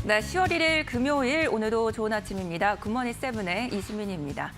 네, 10월 1일 금요일 오늘도 좋은 아침입니다. 굿모닝 세븐의 이수민입니다.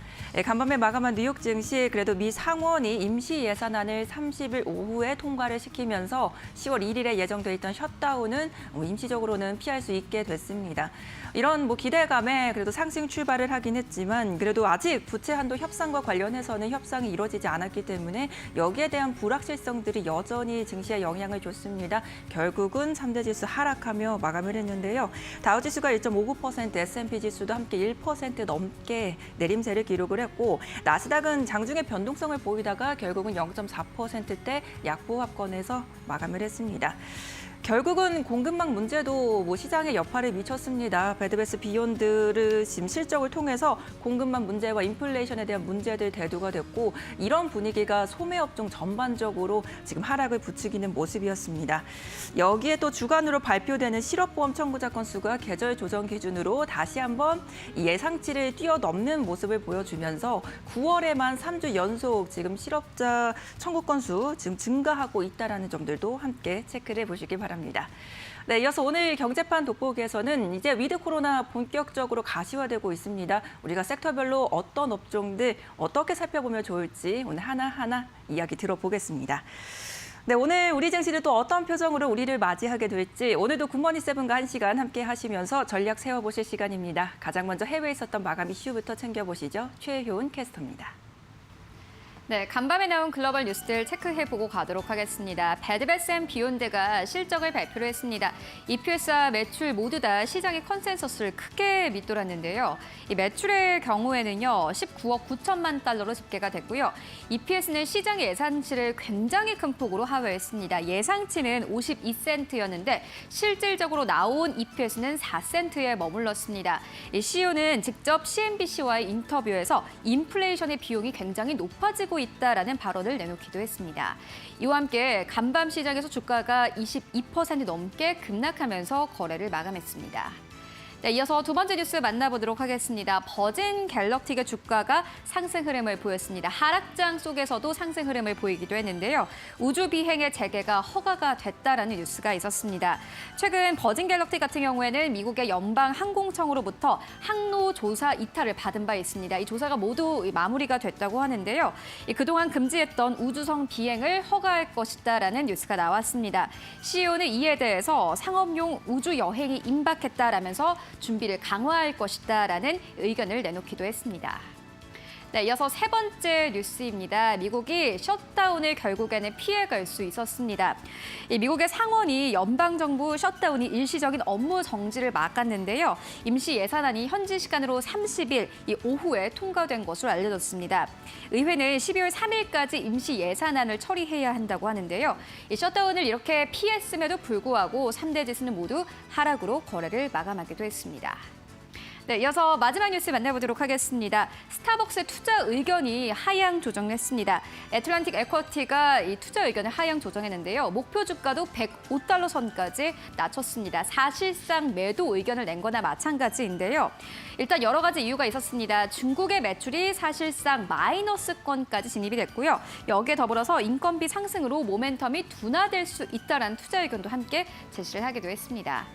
간밤에 마감한 뉴욕 증시 그래도 미 상원이 임시 예산안을 30일 오후에 통과를 시키면서 10월 1일에 예정돼 있던 셧다운은 임시적으로는 피할 수 있게 됐습니다. 이런 기대감에 그래도 상승 출발을 하긴 했지만 그래도 아직 부채 한도 협상과 관련해서는 협상이 이루어지지 않았기 때문에 여기에 대한 불확실성들이 여전히 증시에 영향을 줬습니다. 결국은 3대 지수 하락하며 마감을 했는데요. 다우지수가 1.59%, S&P 지수도 함께 1% 넘게 내림세를 기록을 했고 나스닥은 장중에 변동성을 보이다가 결국은 0.4%대 약보합권에서 마감을 했습니다. 결국은 공급망 문제도 시장에 여파를 미쳤습니다. 베드베스 비욘드를 지금 실적을 통해서 공급망 문제와 인플레이션에 대한 문제들 대두가 됐고 이런 분위기가 소매업종 전반적으로 지금 하락을 부추기는 모습이었습니다. 여기에 또 주간으로 발표되는 실업보험 청구자 건수가 계절 조정 기준으로 다시 한번 예상치를 뛰어넘는 모습을 보여주면서 9월에만 3주 연속 지금 실업자 청구 건수 지금 증가하고 있다는 점들도 함께 체크를 해보시기 바랍니다. 네, 이어서 오늘 경제판 돋보기에서는 이제 위드 코로나 본격적으로 가시화되고 있습니다. 우리가 섹터별로 어떤 업종들 어떻게 살펴보면 좋을지 오늘 하나하나 이야기 들어보겠습니다. 네, 오늘 우리 증시는 또 어떤 표정으로 우리를 맞이하게 될지 오늘도 굿모닝 세븐과 1시간 함께 하시면서 전략 세워보실 시간입니다. 가장 먼저 해외에 있었던 마감 이슈부터 챙겨보시죠. 최효은 캐스터입니다. 네, 간밤에 나온 글로벌 뉴스들 체크해보고 가도록 하겠습니다. 베드베스 앤 비욘드가 실적을 발표를 했습니다. EPS와 매출 모두 다 시장의 컨센서스를 크게 밑돌았는데요. 이 매출의 경우에는요, 19억 9천만 달러로 집계가 됐고요. EPS는 시장의 예상치를 굉장히 큰 폭으로 하회했습니다. 예상치는 52센트였는데 실질적으로 나온 EPS는 4센트에 머물렀습니다. 이 CEO는 직접 CNBC와의 인터뷰에서 인플레이션의 비용이 굉장히 높아지고 있다라는 발언을 내놓기도 했습니다. 이와 함께 간밤 시장에서 주가가 22% 넘게 급락하면서 거래를 마감했습니다. 네, 이어서 두 번째 뉴스 만나보도록 하겠습니다. 버진 갤럭틱의 주가가 상승 흐름을 보였습니다. 하락장 속에서도 상승 흐름을 보이기도 했는데요. 우주 비행의 재개가 허가가 됐다라는 뉴스가 있었습니다. 최근 버진 갤럭틱 같은 경우에는 미국의 연방 항공청으로부터 항로 조사 이탈을 받은 바 있습니다. 이 조사가 모두 마무리가 됐다고 하는데요. 그동안 금지했던 우주선 비행을 허가할 것이다라는 뉴스가 나왔습니다. CEO는 이에 대해서 상업용 우주 여행이 임박했다라면서 준비를 강화할 것이다라는 의견을 내놓기도 했습니다. 네, 이어서 세 번째 뉴스입니다. 미국이 셧다운을 결국에는 피해갈 수 있었습니다. 미국의 상원이 연방정부 셧다운이 일시적인 업무 정지를 막았는데요. 임시 예산안이 현지 시간으로 30일 오후에 통과된 것으로 알려졌습니다. 의회는 12월 3일까지 임시 예산안을 처리해야 한다고 하는데요. 이 셧다운을 이렇게 피했음에도 불구하고 3대 지수는 모두 하락으로 거래를 마감하기도 했습니다. 네, 이어서 마지막 뉴스 만나보도록 하겠습니다. 스타벅스의 투자 의견이 하향 조정했습니다. 애틀란틱 에쿼티가 이 투자 의견을 하향 조정했는데요. 목표 주가도 105달러 선까지 낮췄습니다. 사실상 매도 의견을 낸 거나 마찬가지인데요. 일단 여러 가지 이유가 있었습니다. 중국의 매출이 사실상 마이너스권까지 진입이 됐고요. 여기에 더불어서 인건비 상승으로 모멘텀이 둔화될 수 있다는 투자 의견도 함께 제시를 하기도 했습니다.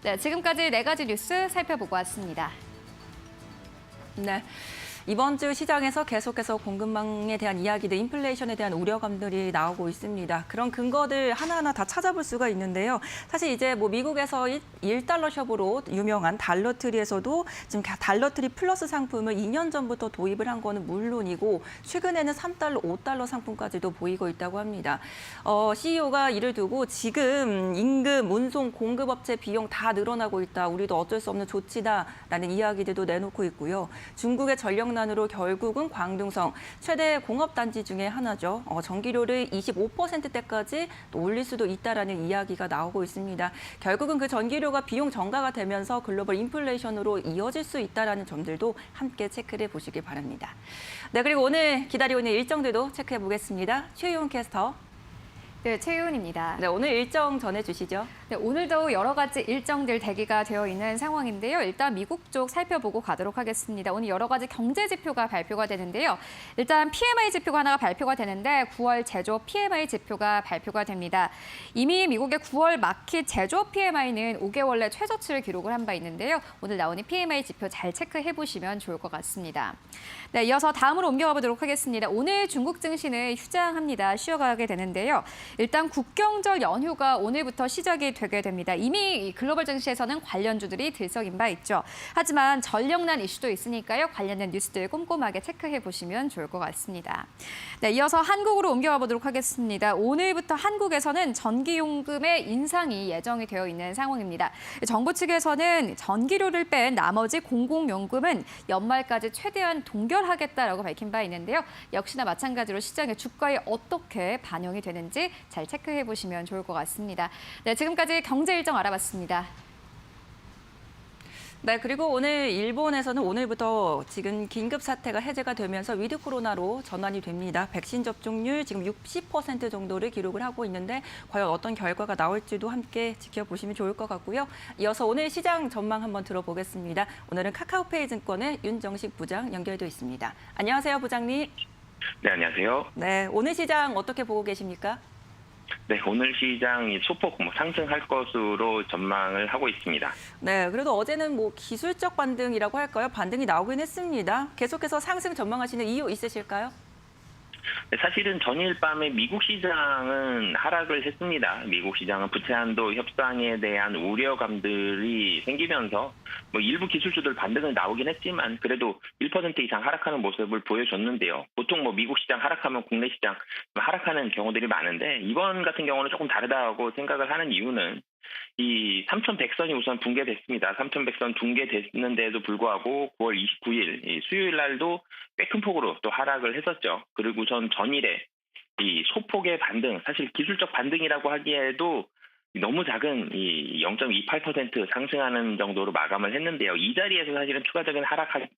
네, 지금까지 네 가지 뉴스 살펴보고 왔습니다. 네. 이번 주 시장에서 계속해서 공급망에 대한 이야기들, 인플레이션에 대한 우려감들이 나오고 있습니다. 그런 근거들 하나하나 다 찾아볼 수가 있는데요. 사실 이제 미국에서 1달러 숍으로 유명한 달러트리에서도 지금 달러트리 플러스 상품을 2년 전부터 도입을 한 거는 물론이고 최근에는 3달러, 5달러 상품까지도 보이고 있다고 합니다. CEO가 이를 두고 지금 임금, 운송, 공급업체 비용 다 늘어나고 있다. 우리도 어쩔 수 없는 조치다라는 이야기들도 내놓고 있고요. 중국의 전력 난으로 결국은 광둥성 최대 공업단지 중에 하나죠. 전기료를 25%대까지 또 올릴 수도 있다라는 이야기가 나오고 있습니다. 결국은 그 전기료가 비용 정가가 되면서 글로벌 인플레이션으로 이어질 수 있다라는 점들도 함께 체크를 해보시기 바랍니다. 네, 그리고 오늘 기다리고 있는 일정들도 체크해 보겠습니다. 최효은 캐스터. 네, 최윤입니다. 네, 오늘 일정 전해주시죠. 네, 오늘도 여러 가지 일정들 대기가 되어 있는 상황인데요. 일단 미국 쪽 살펴보고 가도록 하겠습니다. 오늘 여러 가지 경제 지표가 발표가 되는데요. 일단 PMI 지표가 하나가 발표가 되는데 9월 제조업 PMI 지표가 발표가 됩니다. 이미 미국의 9월 마켓 제조업 PMI는 5개월 내 최저치를 기록을 한 바 있는데요. 오늘 나오는 PMI 지표 잘 체크해 보시면 좋을 것 같습니다. 네, 이어서 다음으로 옮겨가 보도록 하겠습니다. 오늘 중국 증시는 휴장합니다. 쉬어가게 되는데요. 일단 국경절 연휴가 오늘부터 시작이 되게 됩니다. 이미 글로벌 증시에서는 관련주들이 들썩인 바 있죠. 하지만 전력난 이슈도 있으니까요. 관련된 뉴스들 꼼꼼하게 체크해 보시면 좋을 것 같습니다. 네, 이어서 한국으로 옮겨가 보도록 하겠습니다. 오늘부터 한국에서는 전기요금의 인상이 예정이 되어 있는 상황입니다. 정부 측에서는 전기료를 뺀 나머지 공공요금은 연말까지 최대한 동결하겠다라고 밝힌 바 있는데요. 역시나 마찬가지로 시장의 주가에 어떻게 반영이 되는지 잘 체크해 보시면 좋을 것 같습니다. 네, 지금까지 경제 일정 알아봤습니다. 네, 그리고 오늘 일본에서는 오늘부터 지금 긴급 사태가 해제가 되면서 위드 코로나로 전환이 됩니다. 백신 접종률 지금 60% 정도를 기록을 하고 있는데 과연 어떤 결과가 나올지도 함께 지켜보시면 좋을 것 같고요. 이어서 오늘 시장 전망 한번 들어보겠습니다. 오늘은 카카오페이 증권의 윤정식 부장 연결돼 있습니다. 안녕하세요, 부장님. 네, 안녕하세요. 네, 오늘 시장 어떻게 보고 계십니까? 네, 오늘 시장이 소폭 상승할 것으로 전망을 하고 있습니다. 네, 그래도 어제는 뭐 기술적 반등이라고 할까요? 반등이 나오긴 했습니다. 계속해서 상승 전망하시는 이유 있으실까요? 네, 사실은 전일 밤에 미국 시장은 하락을 했습니다. 미국 시장은 부채 한도 협상에 대한 우려감들이 생기면서 일부 기술주들 반등을 나오긴 했지만 그래도 1% 이상 하락하는 모습을 보여줬는데요. 보통 미국 시장 하락하면 국내 시장 하락하는 경우들이 많은데 이번 같은 경우는 조금 다르다고 생각을 하는 이유는 이 3,100선이 우선 붕괴됐습니다. 3,100선 붕괴됐는데도 불구하고 9월 29일 수요일 날도 꽤 큰 폭으로 또 하락을 했었죠. 그리고 전일에 이 소폭의 반등, 사실 기술적 반등이라고 하기에도 너무 작은 이 0.28% 상승하는 정도로 마감을 했는데요. 이 자리에서 사실은 추가적인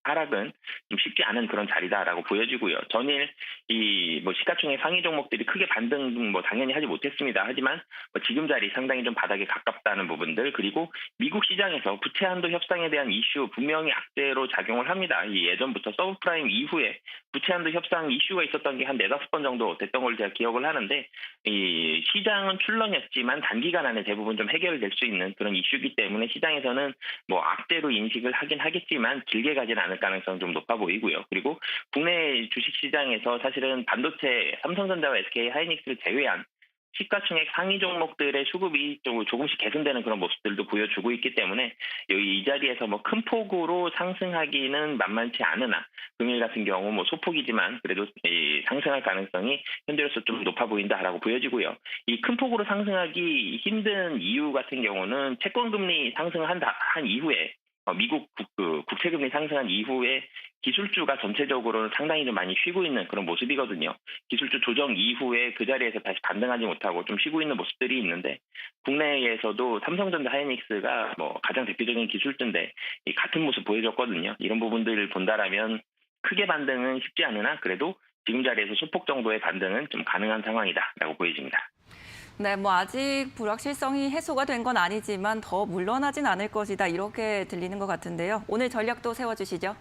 하락은 좀 쉽지 않은 그런 자리다라고 보여지고요. 전일 이 시가총액 상위 종목들이 크게 반등 당연히 하지 못했습니다. 하지만 지금 자리 상당히 좀 바닥에 가깝다는 부분들, 그리고 미국 시장에서 부채 한도 협상에 대한 이슈 분명히 악재로 작용을 합니다. 이 예전부터 서브프라임 이후에 부채 한도 협상 이슈가 있었던 게 한 4-5번 정도 됐던 걸 제가 기억을 하는데 이 시장은 출렁였지만 단기간 안에 대부분 좀 해결될 수 있는 그런 이슈이기 때문에 시장에서는 악재로 인식을 하긴 하겠지만 길게 가진 않을 가능성이 좀 높아 보이고요. 그리고 국내 주식시장에서 사실은 반도체 삼성전자와 SK 하이닉스를 제외한 시가총액 상위 종목들의 수급이 조금씩 개선되는 그런 모습들도 보여주고 있기 때문에 이 자리에서 큰 폭으로 상승하기는 만만치 않으나 금일 같은 경우 소폭이지만 그래도 상승할 가능성이 현재로서 좀 높아 보인다라고 보여지고요. 이 큰 폭으로 상승하기 힘든 이유 같은 경우는 채권금리 상승한 이후에 미국 국채금리 상승한 이후에 기술주가 전체적으로는 상당히 좀 많이 쉬고 있는 그런 모습이거든요. 기술주 조정 이후에 그 자리에서 다시 반등하지 못하고 좀 쉬고 있는 모습들이 있는데 국내에서도 삼성전자 하이닉스가 가장 대표적인 기술주인데 같은 모습 보여줬거든요. 이런 부분들을 본다라면 크게 반등은 쉽지 않으나 그래도 지금 자리에서 소폭 정도의 반등은 좀 가능한 상황이다라고 보여집니다. 네, 아직 불확실성이 해소가 된 건 아니지만 더 물러나진 않을 것이다 이렇게 들리는 것 같은데요. 오늘 전략도 세워주시죠.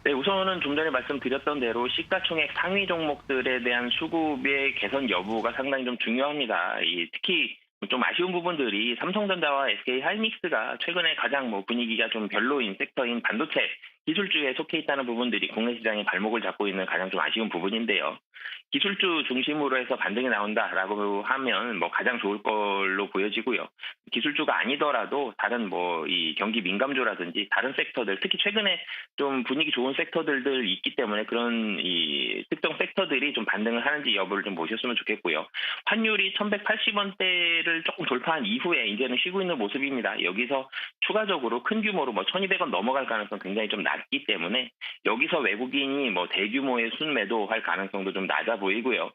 네, 우선은 좀 전에 말씀드렸던 대로 시가총액 상위 종목들에 대한 수급의 개선 여부가 상당히 좀 중요합니다. 특히 좀 아쉬운 부분들이 삼성전자와 SK 하이닉스가 최근에 가장 분위기가 좀 별로인 섹터인 반도체 기술주에 속해 있다는 부분들이 국내 시장의 발목을 잡고 있는 가장 좀 아쉬운 부분인데요. 기술주 중심으로 해서 반등이 나온다라고 하면 가장 좋을 걸로 보여지고요. 기술주가 아니더라도 다른 이 경기 민감주라든지 다른 섹터들, 특히 최근에 좀 분위기 좋은 섹터들이 있기 때문에 그런 이 특정 섹터들이 좀 반등을 하는지 여부를 좀 보셨으면 좋겠고요. 환율이 1,180원대를 조금 돌파한 이후에 이제는 쉬고 있는 모습입니다. 여기서 추가적으로 큰 규모로 1,200원 넘어갈 가능성 굉장히 좀 낮기 때문에 여기서 외국인이 대규모의 순매도할 가능성도 좀 낮아 보이고요.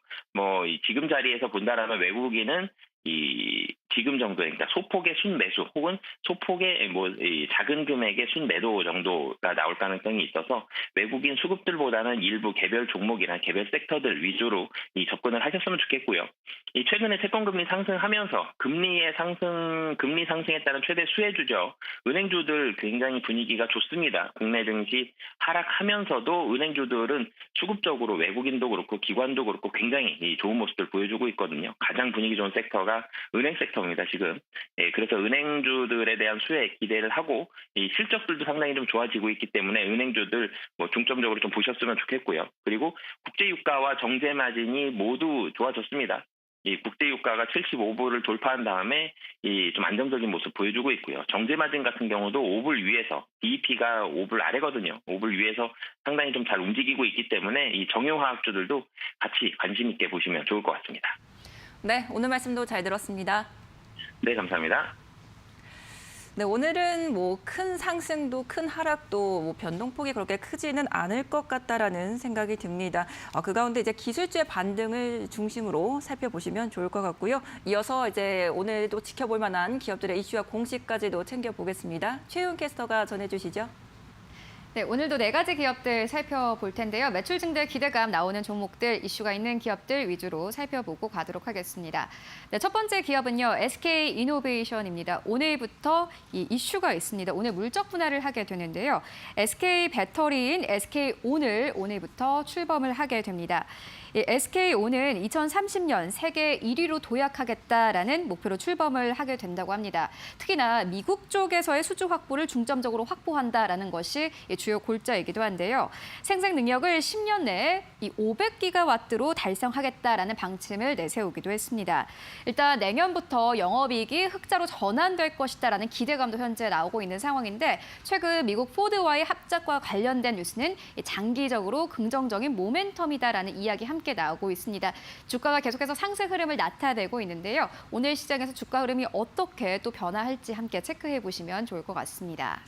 지금 자리에서 본다라면 외국인은 이 지금 정도의, 그러니까 소폭의 순매수 혹은 소폭의 이 작은 금액의 순매도 정도가 나올 가능성이 있어서 외국인 수급들보다는 일부 개별 종목이나 개별 섹터들 위주로 이 접근을 하셨으면 좋겠고요. 이 최근에 채권금리 상승하면서 금리 상승에 따른 최대 수혜주죠. 은행주들 굉장히 분위기가 좋습니다. 국내 증시 하락하면서도 은행주들은 수급적으로 외국인도 그렇고 기관도 그렇고 굉장히 좋은 모습을 보여주고 있거든요. 가장 분위기 좋은 섹터가 은행 섹터입니다, 지금. 그래서 은행주들에 대한 수혜 기대를 하고 이 실적들도 상당히 좀 좋아지고 있기 때문에 은행주들 중점적으로 좀 보셨으면 좋겠고요. 그리고 국제유가와 정제 마진이 모두 좋아졌습니다. 이 국제유가가 75불을 돌파한 다음에 이 좀 안정적인 모습 보여주고 있고요. 정제 마진 같은 경우도 5불 위에서 DEP가 5불 아래거든요. 5불 위에서 상당히 좀 잘 움직이고 있기 때문에 이 정유화학주들도 같이 관심 있게 보시면 좋을 것 같습니다. 네, 오늘 말씀도 잘 들었습니다. 네, 감사합니다. 네, 오늘은 큰 상승도 큰 하락도 변동폭이 그렇게 크지는 않을 것 같다라는 생각이 듭니다. 그 가운데 이제 기술주의 반등을 중심으로 살펴보시면 좋을 것 같고요. 이어서 이제 오늘도 지켜볼 만한 기업들의 이슈와 공시까지도 챙겨보겠습니다. 최윤 캐스터가 전해주시죠. 네, 오늘도 4가지 기업들 살펴볼 텐데요. 매출 증대 기대감 나오는 종목들, 이슈가 있는 기업들 위주로 살펴보고 가도록 하겠습니다. 네, 첫 번째 기업은요, SK이노베이션입니다. 오늘부터 이 이슈가 있습니다. 오늘 물적 분할을 하게 되는데요. SK배터리인 SK온을 오늘부터 출범을 하게 됩니다. SK온은 2030년 세계 1위로 도약하겠다라는 목표로 출범을 하게 된다고 합니다. 특히나 미국 쪽에서의 수주 확보를 중점적으로 확보한다라는 것이 주요 골자이기도 한데요. 생산 능력을 10년 내에 이 500기가와트로 달성하겠다라는 방침을 내세우기도 했습니다. 일단 내년부터 영업이익이 흑자로 전환될 것이다라는 기대감도 현재 나오고 있는 상황인데 최근 미국 포드와의 합작과 관련된 뉴스는 장기적으로 긍정적인 모멘텀이다라는 이야기 함께 나오고 있습니다. 주가가 계속해서 상승 흐름을 나타내고 있는데요. 오늘 시장에서 주가 흐름이 어떻게 또 변화할지 함께 체크해 보시면 좋을 것 같습니다.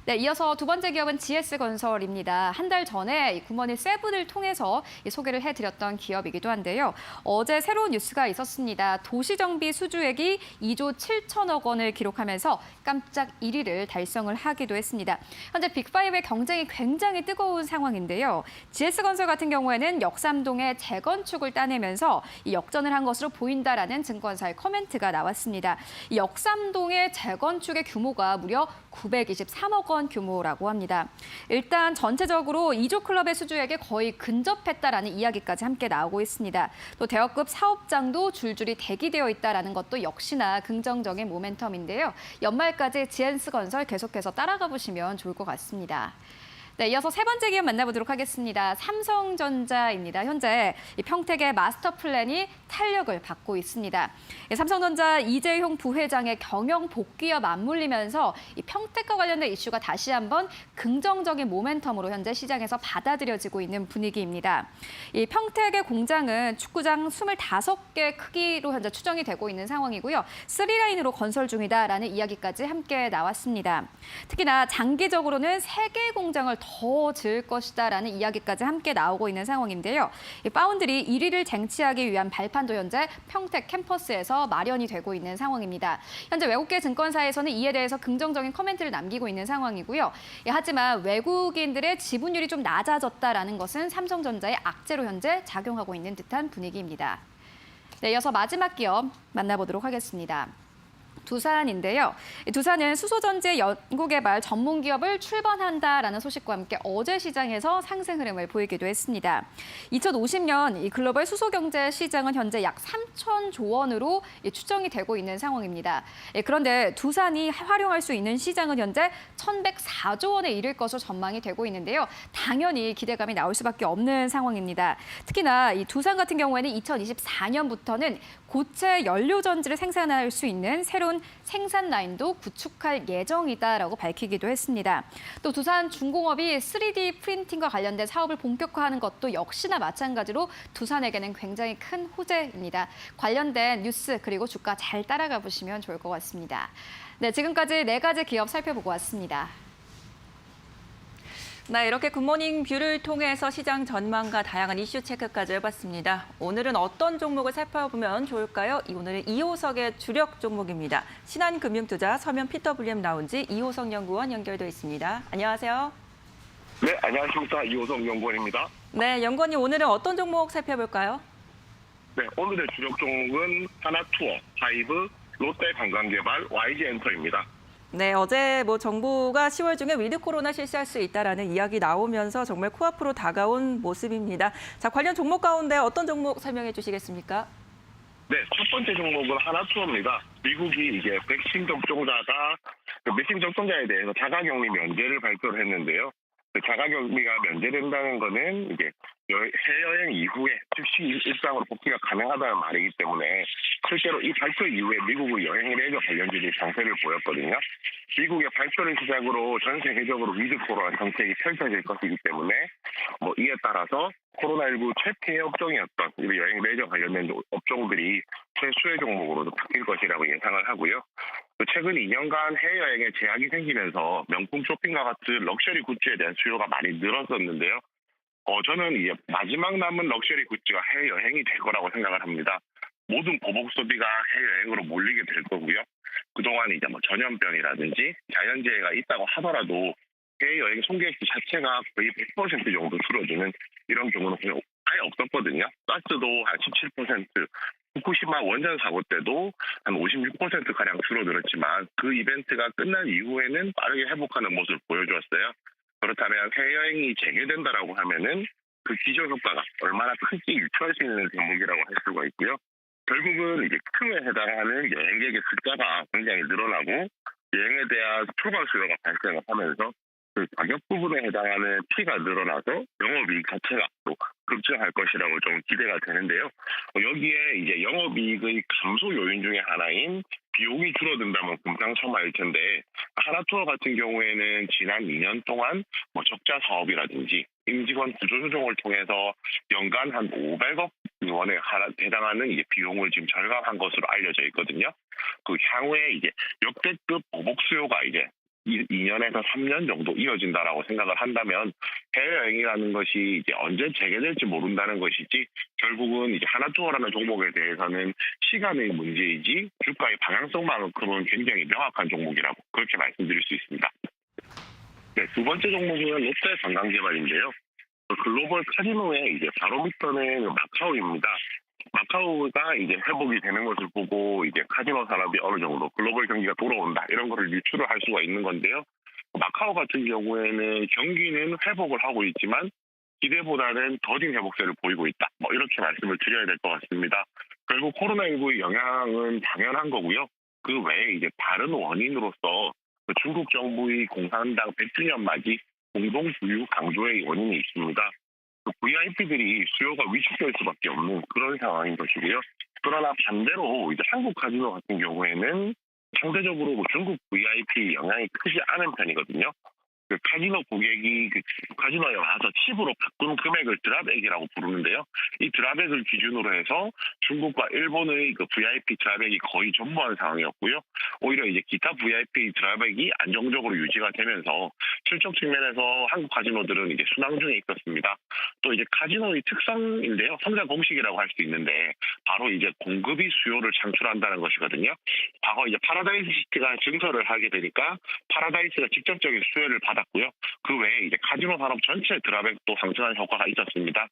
네, 이어서 두 번째 기업은 GS건설입니다. 한 달 전에 굿모닝 세븐을 통해서 소개를 해드렸던 기업이기도 한데요. 어제 새로운 뉴스가 있었습니다. 도시정비 수주액이 2조 7천억 원을 기록하면서 깜짝 1위를 달성을 하기도 했습니다. 현재 빅5의 경쟁이 굉장히 뜨거운 상황인데요. GS건설 같은 경우에는 역삼동의 재건축을 따내면서 역전을 한 것으로 보인다라는 증권사의 코멘트가 나왔습니다. 이 역삼동의 재건축의 규모가 무려 923억 원 규모라고 합니다. 일단 전체적으로 2조 클럽의 수주액에 거의 근접했다라는 이야기까지 함께 나오고 있습니다. 또 대여급 사업장도 줄줄이 대기되어 있다라는 것도 역시나 긍정적인 모멘텀인데요. 연말까지 GS건설 계속해서 따라가 보시면 좋을 것 같습니다. 네, 이어서 세 번째 기업 만나보도록 하겠습니다. 삼성전자입니다. 현재 이 평택의 마스터 플랜이 탄력을 받고 있습니다. 삼성전자 이재용 부회장의 경영 복귀와 맞물리면서 이 평택과 관련된 이슈가 다시 한번 긍정적인 모멘텀으로 현재 시장에서 받아들여지고 있는 분위기입니다. 이 평택의 공장은 축구장 25개 크기로 현재 추정이 되고 있는 상황이고요. 3라인으로 건설 중이다라는 이야기까지 함께 나왔습니다. 특히나 장기적으로는 3개 공장을 더 지을 것이다라는 이야기까지 함께 나오고 있는 상황인데요. 이 파운드리 1위를 쟁취하기 위한 발판도 현재 평택 캠퍼스에서 마련이 되고 있는 상황입니다. 현재 외국계 증권사에서는 이에 대해서 긍정적인 코멘트를 남기고 있는 상황이고요. 하지만 외국인들의 지분율이 좀 낮아졌다라는 것은 삼성전자의 악재로 현재 작용하고 있는 듯한 분위기입니다. 네, 이어서 마지막 기업 만나보도록 하겠습니다. 두산인데요. 두산은 수소전지 연구개발 전문 기업을 출범한다라는 소식과 함께 어제 시장에서 상승 흐름을 보이기도 했습니다. 2050년 이 글로벌 수소 경제 시장은 현재 약 3,000조 원으로 추정이 되고 있는 상황입니다. 그런데 두산이 활용할 수 있는 시장은 현재 1,104조 원에 이를 것으로 전망이 되고 있는데요. 당연히 기대감이 나올 수밖에 없는 상황입니다. 특히나 이 두산 같은 경우에는 2024년부터는 고체 연료 전지를 생산할 수 있는 새로운 생산 라인도 구축할 예정이다라고 밝히기도 했습니다. 또 두산중공업이 3D 프린팅과 관련된 사업을 본격화하는 것도 역시나 마찬가지로 두산에게는 굉장히 큰 호재입니다. 관련된 뉴스 그리고 주가 잘 따라가 보시면 좋을 것 같습니다. 네, 지금까지 4가지 기업 살펴보고 왔습니다. 네, 이렇게 굿모닝 뷰를 통해서 시장 전망과 다양한 이슈 체크까지 해봤습니다. 오늘은 어떤 종목을 살펴보면 좋을까요? 오늘은 2호석의 주력 종목입니다. 신한금융투자 서면 PWM 라운지 이호석 연구원 연결돼 있습니다. 안녕하세요. 네, 안녕하십니까. 이호성 연구원입니다. 네, 연구원님 오늘은 어떤 종목 살펴볼까요? 네, 오늘의 주력 종목은 하나투어, 하이브, 롯데관광개발, YG엔터입니다. 네, 어제 정부가 10월 중에 위드 코로나 실시할 수 있다라는 이야기 나오면서 정말 코앞으로 다가온 모습입니다. 자, 관련 종목 가운데 어떤 종목 설명해 주시겠습니까? 네, 첫 번째 종목은 하나투어입니다. 미국이 이제 백신 접종자가 백신 접종자에 대해서 자가격리 면제를 발표를 했는데요. 그 자가격리가 면제된다는 거는 이제 해여행 이후에 즉시 일상으로 복귀가 가능하다는 말이기 때문에 실제로 이 발표 이후에 미국의 여행 레저 관련주들이 강세를 보였거든요. 미국의 발표를 시작으로 전 세계적으로 위드 코로나 정책이 펼쳐질 것이기 때문에 이에 따라서 코로나19 최피해 업종이었던 여행 레저 관련된 업종들이 최수혜 종목으로도 바뀔 것이라고 예상을 하고요. 최근 2년간 해외여행에 제약이 생기면서 명품 쇼핑과 같은 럭셔리 굿즈에 대한 수요가 많이 늘었었는데요. 저는 이제 마지막 남은 럭셔리 굿즈가 해외여행이 될 거라고 생각을 합니다. 모든 보복 소비가 해외여행으로 몰리게 될 거고요. 그동안 이제 전염병이라든지 자연재해가 있다고 하더라도 해외여행 송객 자체가 거의 100% 정도 줄어드는 이런 경우는 그냥 아예 없었거든요. 가스도 한 17%, 후쿠시마 원전 사고 때도 한 56%가량 줄어들었지만 그 이벤트가 끝난 이후에는 빠르게 회복하는 모습을 보여주었어요. 그렇다면 해외여행이 재개된다라고 하면은 그 기저 효과가 얼마나 큰지 유추할 수 있는 종목이라고 할 수가 있고요. 결국은 이제 크에 해당하는 여행객의 숫자가 굉장히 늘어나고 여행에 대한 초과 수요가 발생을 하면서 그 가격 부분에 해당하는 T가 늘어나서 영업이익 자체가 또 급증할 것이라고 좀 기대가 되는데요. 여기에 이제 영업이익의 감소 요인 중에 하나인 비용이 줄어든다면 금상첨화일 텐데 하나투어 같은 경우에는 지난 2년 동안 적자 사업이라든지 임직원 구조 조정을 통해서 연간 한 500억 원에 해당하는 이제 비용을 지금 절감한 것으로 알려져 있거든요. 그 향후에 이제 역대급 보복 수요가 이제 2년에서 3년 정도 이어진다라고 생각을 한다면 해외여행이라는 것이 이제 언제 재개될지 모른다는 것이지 결국은 이제 하나투어라는 종목에 대해서는 시간의 문제이지 주가의 방향성만큼은 굉장히 명확한 종목이라고 그렇게 말씀드릴 수 있습니다. 네, 두 번째 종목은 롯데관광개발인데요. 글로벌 카지노의 이제 바로미터는 마카오입니다. 마카오가 이제 회복이 되는 것을 보고 이제 카지노 산업이 어느 정도 글로벌 경기가 돌아온다 이런 거를 유추를 할 수가 있는 건데요. 마카오 같은 경우에는 경기는 회복을 하고 있지만 기대보다는 더딘 회복세를 보이고 있다. 이렇게 말씀을 드려야 될 것 같습니다. 결국 코로나19의 영향은 당연한 거고요. 그 외에 이제 다른 원인으로서 중국 정부의 공산당 100주년 맞이 공동 부유 강조의 원인이 있습니다. VIP들이 수요가 위축될 수밖에 없는 그런 상황인 것이고요. 그러나 반대로 이제 한국 카지노 같은 경우에는 상대적으로 중국 VIP 영향이 크지 않은 편이거든요. 그 카지노 고객이 카지노에 와서 칩으로 바꾼 금액을 드랍액이라고 부르는데요. 이 드랍액을 기준으로 해서 중국과 일본의 그 VIP 드랍액이 거의 전무한 상황이었고요. 오히려 이제 기타 VIP 드랍액이 안정적으로 유지가 되면서 실적 측면에서 한국 카지노들은 이제 순항 중에 있었습니다. 또 이제 카지노의 특성인데요. 성장 공식이라고 할 수 있는데 바로 이제 공급이 수요를 창출한다는 것이거든요. 과거 이제 파라다이스 시티가 증설을 하게 되니까 파라다이스가 직접적인 수요를 받았고요. 그 외에 이제 카지노 산업 전체 드랍액도 상승하는 효과가 있었습니다.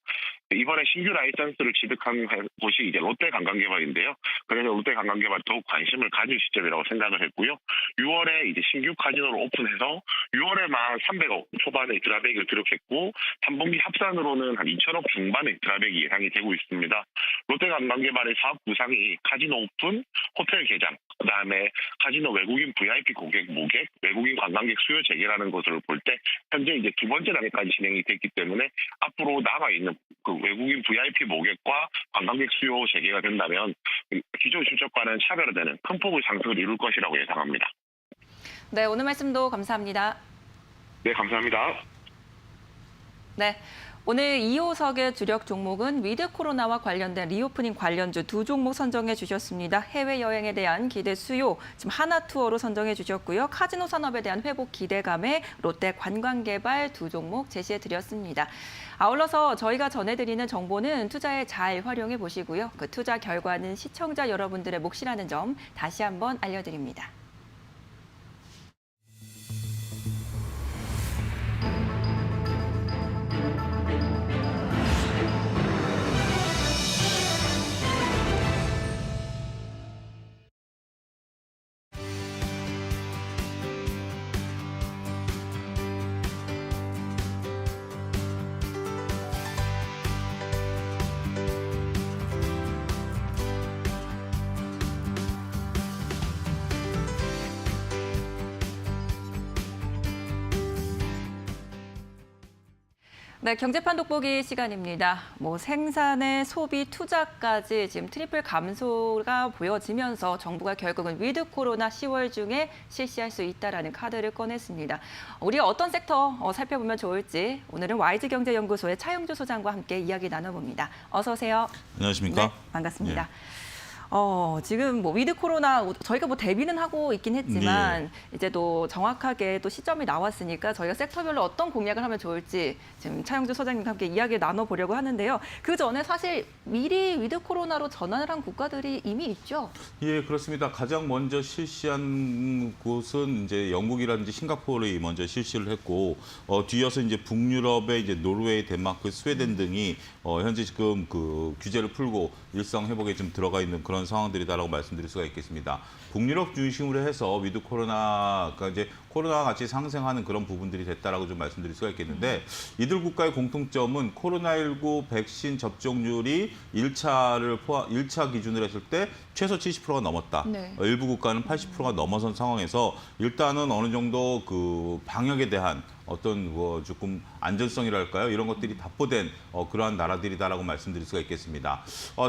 이번에 신규 라이선스를 취득한 곳이 이제 롯데관광개발인데요. 그래서 롯데관광개발 더욱 관심을 가질 시점이라고 생각을 했고요. 6월에 이제 신규 카지노를 오픈해서 6월에만 300억 초반의 드랍액을 기록했고 3분기 합산으로는 한 2천억 중반의 드랍액이 예상이 되고 있습니다. 롯데관광개발의 사업 구상이 카지노 오픈, 호텔 개장, 그다음에 카지노 외국인 VIP 고객 모객, 외국인 관광객 수요 재개라는 것을 볼 때 현재 이제 두 번째 단계까지 진행이 됐기 때문에 앞으로 남아 있는 그 외국인 VIP 모객과 관광객 수요 재개가 된다면 기존 실적과는 차별화되는 큰 폭의 상승을 이룰 것이라고 예상합니다. 네, 오늘 말씀도 감사합니다. 네, 감사합니다. 네, 오늘 2호석의 주력 종목은 위드 코로나와 관련된 리오프닝 관련주 두 종목 선정해 주셨습니다. 해외여행에 대한 기대 수요, 지금 하나투어로 선정해 주셨고요. 카지노 산업에 대한 회복 기대감에 롯데 관광개발 두 종목 제시해 드렸습니다. 아울러서 저희가 전해드리는 정보는 투자에 잘 활용해 보시고요. 그 투자 결과는 시청자 여러분들의 몫이라는 점 다시 한번 알려드립니다. 네, 경제판 돋보기 시간입니다. 생산의 소비, 투자까지 지금 트리플 감소가 보여지면서 정부가 결국은 위드 코로나 10월 중에 실시할 수 있다라는 카드를 꺼냈습니다. 우리가 어떤 섹터 살펴보면 좋을지 오늘은 YG경제연구소의 차영주 소장과 함께 이야기 나눠봅니다. 어서 오세요. 안녕하십니까? 네, 반갑습니다. 지금 위드 코로나 저희가 대비는 하고 있긴 했지만 이제 또 정확하게 또 시점이 나왔으니까 저희가 섹터별로 어떤 공략을 하면 좋을지 지금 차영주 소장님과 함께 이야기를 나눠보려고 하는데요. 그 전에 사실 미리 위드 코로나로 전환을 한 국가들이 이미 있죠. 예, 그렇습니다. 가장 먼저 실시한 곳은 이제 영국이라든지 싱가포르에 먼저 실시를 했고, 뒤이어서 이제 북유럽의 이제 노르웨이, 덴마크, 스웨덴 등이 현재 지금 그 규제를 풀고 일상 회복에 좀 들어가 있는 그런 상황들이다라고 말씀드릴 수가 있겠습니다. 북유럽 중심으로 해서 위드 코로나가 이제 코로나와 같이 상생하는 그런 부분들이 됐다라고 좀 말씀드릴 수가 있겠는데, 이들 국가의 공통점은 코로나19 백신 접종률이 1차 기준으로 했을 때 최소 70%가 넘었다. 네. 일부 국가는 80%가 넘어선 상황에서 일단은 어느 정도 그 방역에 대한 어떤 조금 안전성이랄까요? 이런 것들이 답보된 그러한 나라들이다라고 말씀드릴 수가 있겠습니다.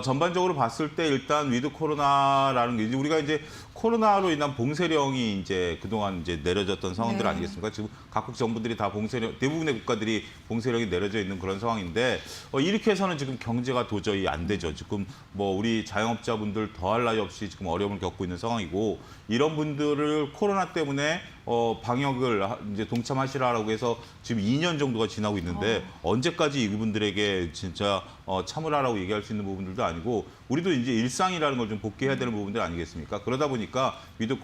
전반적으로 봤을 때 일단 위드 코로나라는 게 우리가 이제 코로나로 인한 봉쇄령이 이제 그동안 이제 내려졌던 상황들 아니겠습니까? 지금 각국 정부들이 다 대부분의 국가들이 봉쇄령이 내려져 있는 그런 상황인데 이렇게 해서는 지금 경제가 도저히 안 되죠. 지금 우리 자영업자분들 더할 나위 없이 지금 어려움을 겪고 있는 상황이고, 이런 분들을 코로나 때문에 방역을 이제 동참하시라고 해서 지금 2년 정도가 지나고 있는데 언제까지 이분들에게 진짜 참으라라고 얘기할 수 있는 부분들도 아니고, 우리도 이제 일상이라는 걸 좀 복귀해야 되는 부분들 아니겠습니까? 그러다 보니까 위드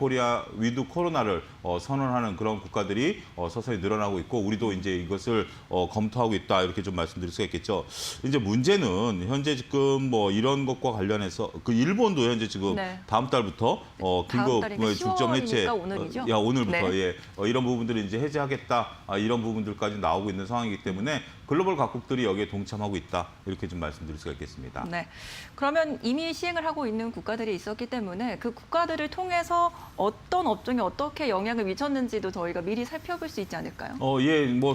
코로나를 선언하는 그런 국가들이 서서히 늘어나고 있고, 우리도 이제 이것을 검토하고 있다, 이렇게 좀 말씀드릴 수가 있겠죠. 이제 문제는 현재 지금 이런 것과 관련해서 그 일본도 현재 지금 다음 달부터 긴급 중점 해제, 오늘이죠? 오늘부터 이런 부분들을 이제 해제하겠다, 이런 부분들까지 나오고 있는 상황이기 때문에 글로벌 각국들이 여기에 동참하고 있다, 이렇게 좀 말씀드릴 수가 있겠습니다. 네. 그러면 이미 시행을 하고 있는 국가들이 있었기 때문에 그 국가들을 통해서 어떤 업종에 어떻게 영향을 미쳤는지도 저희가 미리 살펴볼 수 있지 않을까요?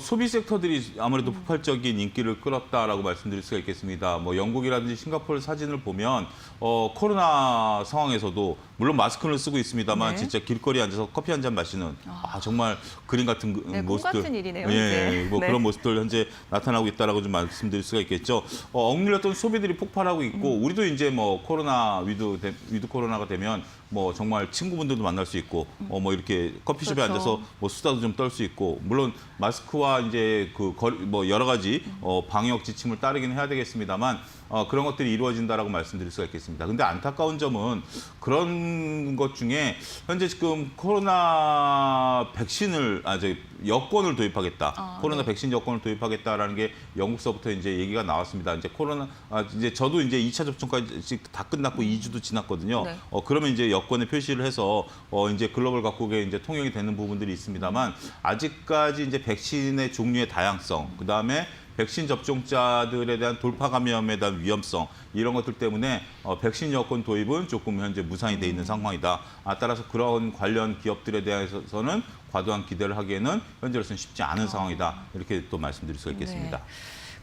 소비 섹터들이 아무래도 폭발적인 인기를 끌었다라고 말씀드릴 수가 있겠습니다. 영국이라든지 싱가포르 사진을 보면 코로나 상황에서도 물론 마스크를 쓰고 있습니다만 진짜 길거리에 앉아서 커피 한 잔 마시는 정말 그림 같은 모습들. 꿈 같은 일이네요. 이제. 그런 모습들 현재 나타나고 있다라고 좀 말씀드릴 수가 있겠죠. 억눌렸던 소비들이 폭발하고 있고, 우리도 이제 코로나 위드 코로나가 되면 정말 친구분들도 만날 수 있고, 이렇게 커피숍에 그렇죠. 앉아서 수다도 좀 떨 수 있고, 물론 마스크와 이제 여러 가지 방역 지침을 따르긴 해야 되겠습니다만, 그런 것들이 이루어진다라고 말씀드릴 수가 있겠습니다. 근데 안타까운 점은 그런 것 중에 현재 지금 코로나 백신을 여권을 도입하겠다. 코로나 백신 여권을 도입하겠다라는 게 영국서부터 이제 얘기가 나왔습니다. 이제 이제 저도 이제 2차 접종까지 다 끝났고 2주도 지났거든요. 네. 그러면 이제 여권에 표시를 해서 이제 글로벌 각국에 이제 통용이 되는 부분들이 있습니다만, 아직까지 이제 백신의 종류의 다양성, 그다음에 백신 접종자들에 대한 돌파 감염에 대한 위험성, 이런 것들 때문에 백신 여권 도입은 조금 현재 무산이 돼 있는 상황이다. 따라서 그런 관련 기업들에 대해서는 과도한 기대를 하기에는 현재로서는 쉽지 않은 상황이다, 이렇게 또 말씀드릴 수가 있겠습니다.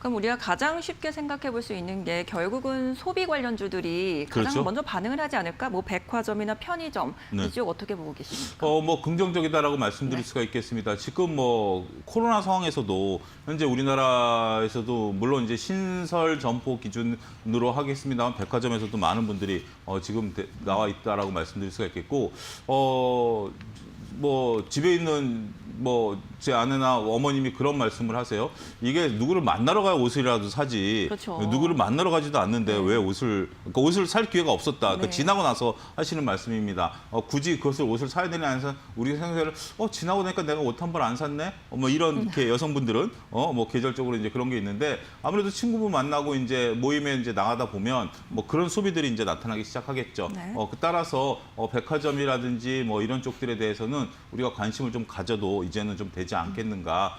그럼 우리가 가장 쉽게 생각해 볼 수 있는 게 결국은 소비 관련주들이 가장 그렇죠. 먼저 반응을 하지 않을까? 뭐 백화점이나 편의점 네. 이쪽 어떻게 보고 계십니까? 뭐 긍정적이다라고 말씀드릴 네. 수가 있겠습니다. 지금 뭐 코로나 상황에서도 현재 우리나라에서도 물론 이제 신설 점포 기준으로 하겠습니다만 백화점에서도 많은 분들이 지금 나와 있다라고 말씀드릴 수가 있겠고 뭐 집에 있는 뭐 제 아내나 어머님이 그런 말씀을 하세요. 이게 누구를 만나러 가야 옷이라도 사지. 그렇죠. 누구를 만나러 가지도 않는데 왜 그러니까 옷을 살 기회가 없었다. 그러니까 네. 지나고 나서 하시는 말씀입니다. 굳이 그것을 옷을 사야 되냐 안 사야 우리 생각을 지나고 나니까 내가 옷 한 벌 안 샀네. 뭐 이런 이렇게 여성분들은 뭐 계절적으로 이제 그런 게 있는데 아무래도 친구분 만나고 이제 모임에 이제 나가다 보면 뭐 그런 소비들이 이제 나타나기 시작하겠죠. 네. 따라서 백화점이라든지 뭐 이런 쪽들에 대해서는 우리가 관심을 좀 가져도 이제는 좀 되지 않겠는가.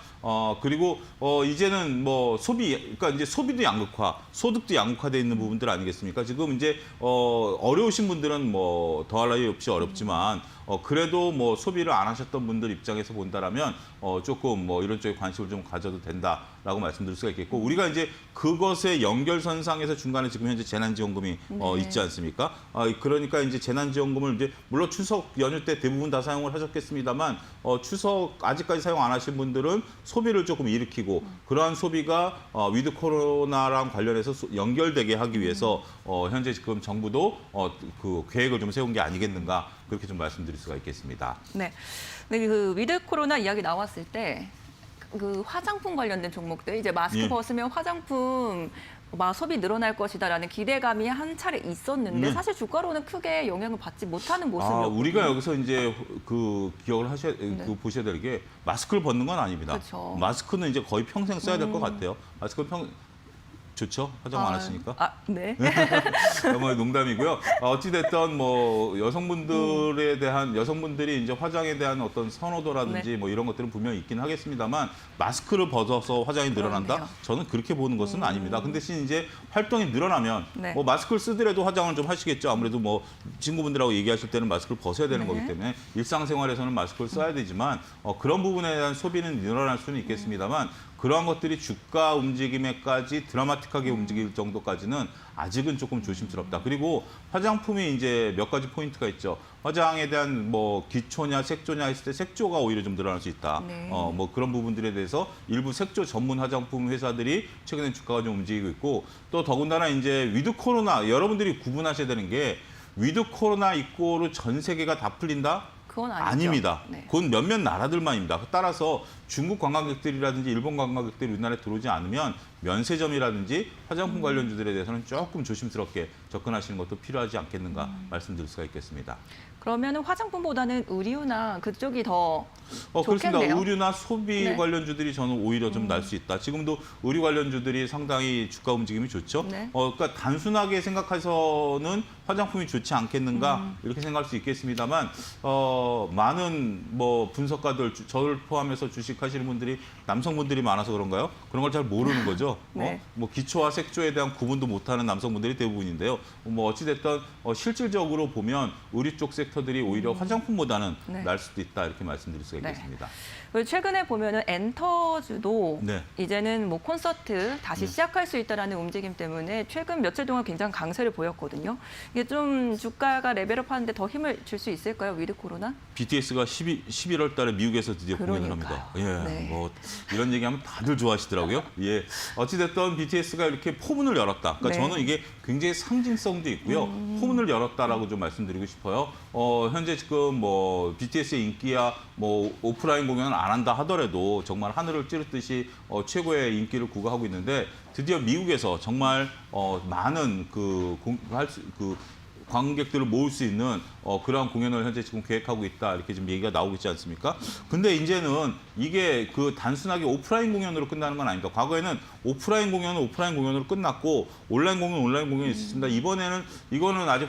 그리고 이제는 뭐 그러니까 이제 소비도 양극화, 소득도 양극화돼 있는 부분들 아니겠습니까? 지금 이제 어려우신 분들은 뭐 더할 나위 없이 어렵지만 그래도 뭐 소비를 안 하셨던 분들 입장에서 본다라면 조금 뭐 이런 쪽에 관심을 좀 가져도 된다라고 말씀드릴 수가 있겠고 우리가 이제 그것의 연결선상에서 중간에 지금 현재 재난지원금이 있지 않습니까? 그러니까 이제 재난지원금을 이제 물론 추석 연휴 때 대부분 다 사용을 하셨겠습니다만 추석 아직까지 사용 안 하신 분들은 소비를 조금 일으키고 그러한 소비가 위드 코로나랑 관련해서 연결되게 하기 위해서 현재 지금 정부도 그 계획을 좀 세운 게 아니겠는가 그렇게 좀 말씀드릴 수가 있겠습니다. 네. 근데 그 위드 코로나 이야기 나왔을 때 그 화장품 관련된 종목들 이제 마스크 예. 벗으면 화장품 소비 늘어날 것이다라는 기대감이 한 차례 있었는데 네. 사실 주가로는 크게 영향을 받지 못하는 모습이었거든요. 우리가 여기서 이제 그 기억을 보셔야 될 게 마스크를 벗는 건 아닙니다. 그렇죠. 마스크는 이제 거의 평생 써야 될 것 같아요. 마스크는 좋죠. 화장 안 하시니까. 네. 뭐 농담이고요. 어찌됐든 뭐 여성분들이 이제 화장에 대한 어떤 선호도라든지 네. 뭐 이런 것들은 분명히 있긴 하겠습니다만 마스크를 벗어서 화장이 늘어난다? 그러네요. 저는 그렇게 보는 것은 아닙니다. 근데 대신 이제 활동이 늘어나면 네. 뭐 마스크를 쓰더라도 화장을 좀 하시겠죠. 아무래도 뭐 친구분들하고 얘기하실 때는 마스크를 벗어야 되는 네. 거기 때문에 일상생활에서는 마스크를 써야 되지만 그런 부분에 대한 소비는 늘어날 수는 있겠습니다만 그러한 것들이 주가 움직임에까지 드라마틱하게 움직일 정도까지는 아직은 조금 조심스럽다. 그리고 화장품이 이제 몇 가지 포인트가 있죠. 화장에 대한 뭐 기초냐 색조냐 했을 때 색조가 오히려 좀 늘어날 수 있다. 네. 뭐 그런 부분들에 대해서 일부 색조 전문 화장품 회사들이 최근에 주가가 좀 움직이고 있고 또 더군다나 이제 위드 코로나 여러분들이 구분하셔야 되는 게 위드 코로나 이꼬로 전 세계가 다 풀린다? 그건 아니죠. 아닙니다. 네. 그건 몇몇 나라들만입니다. 따라서 중국 관광객들이라든지 일본 관광객들이 우리나라에 들어오지 않으면 면세점이라든지 화장품 관련주들에 대해서는 조금 조심스럽게 접근하시는 것도 필요하지 않겠는가 말씀드릴 수가 있겠습니다. 그러면 화장품보다는 의류나 그쪽이 더 그렇습니다. 좋겠네요. 의류나 소비 네. 관련주들이 저는 오히려 좀 날 수 있다. 지금도 의류 관련주들이 상당히 주가 움직임이 좋죠. 네. 그러니까 단순하게 생각해서는 화장품이 좋지 않겠는가 이렇게 생각할 수 있겠습니다만 많은 뭐 분석가들 저를 포함해서 주식하시는 분들이 남성분들이 많아서 그런가요? 그런 걸 잘 모르는 거죠. 네. 뭐 기초와 색조에 대한 구분도 못하는 남성분들이 대부분인데요. 뭐 어찌됐든 실질적으로 보면 의류 쪽 섹터들이 오히려 화장품보다는 네. 날 수도 있다 이렇게 말씀드릴 수가 네. 있겠습니다. 그리고 최근에 보면은 엔터주도 네. 이제는 뭐 콘서트 다시 시작할 수 있다라는 움직임 때문에 최근 며칠 동안 굉장히 강세를 보였거든요. 이게 좀 주가가 레벨업 하는데 더 힘을 줄 수 있을까요? 위드 코로나? BTS가 11월 달에 미국에서 드디어 공연을 합니다. 그러니까요. 예, 네. 뭐 이런 얘기하면 다들 좋아하시더라고요. 예, 어찌됐든 BTS가 이렇게 포문을 열었다. 그러니까 네. 저는 이게 굉장히 상징성도 있고요. 포문을 열었다라고 좀 말씀드리고 싶어요. 현재 지금 뭐 BTS의 인기야 뭐 오프라인 공연을 안 한다 하더라도 정말 하늘을 찌르듯이 최고의 인기를 구가하고 있는데 드디어 미국에서 정말 많은 그 관객들을 모을 수 있는 그러한 공연을 현재 지금 계획하고 있다 이렇게 지금 얘기가 나오고 있지 않습니까? 근데 이제는 이게 그 단순하게 오프라인 공연으로 끝나는 건 아닙니다. 과거에는 오프라인 공연은 오프라인 공연으로 끝났고 온라인 공연이 있었습니다. 이번에는 이거는 아직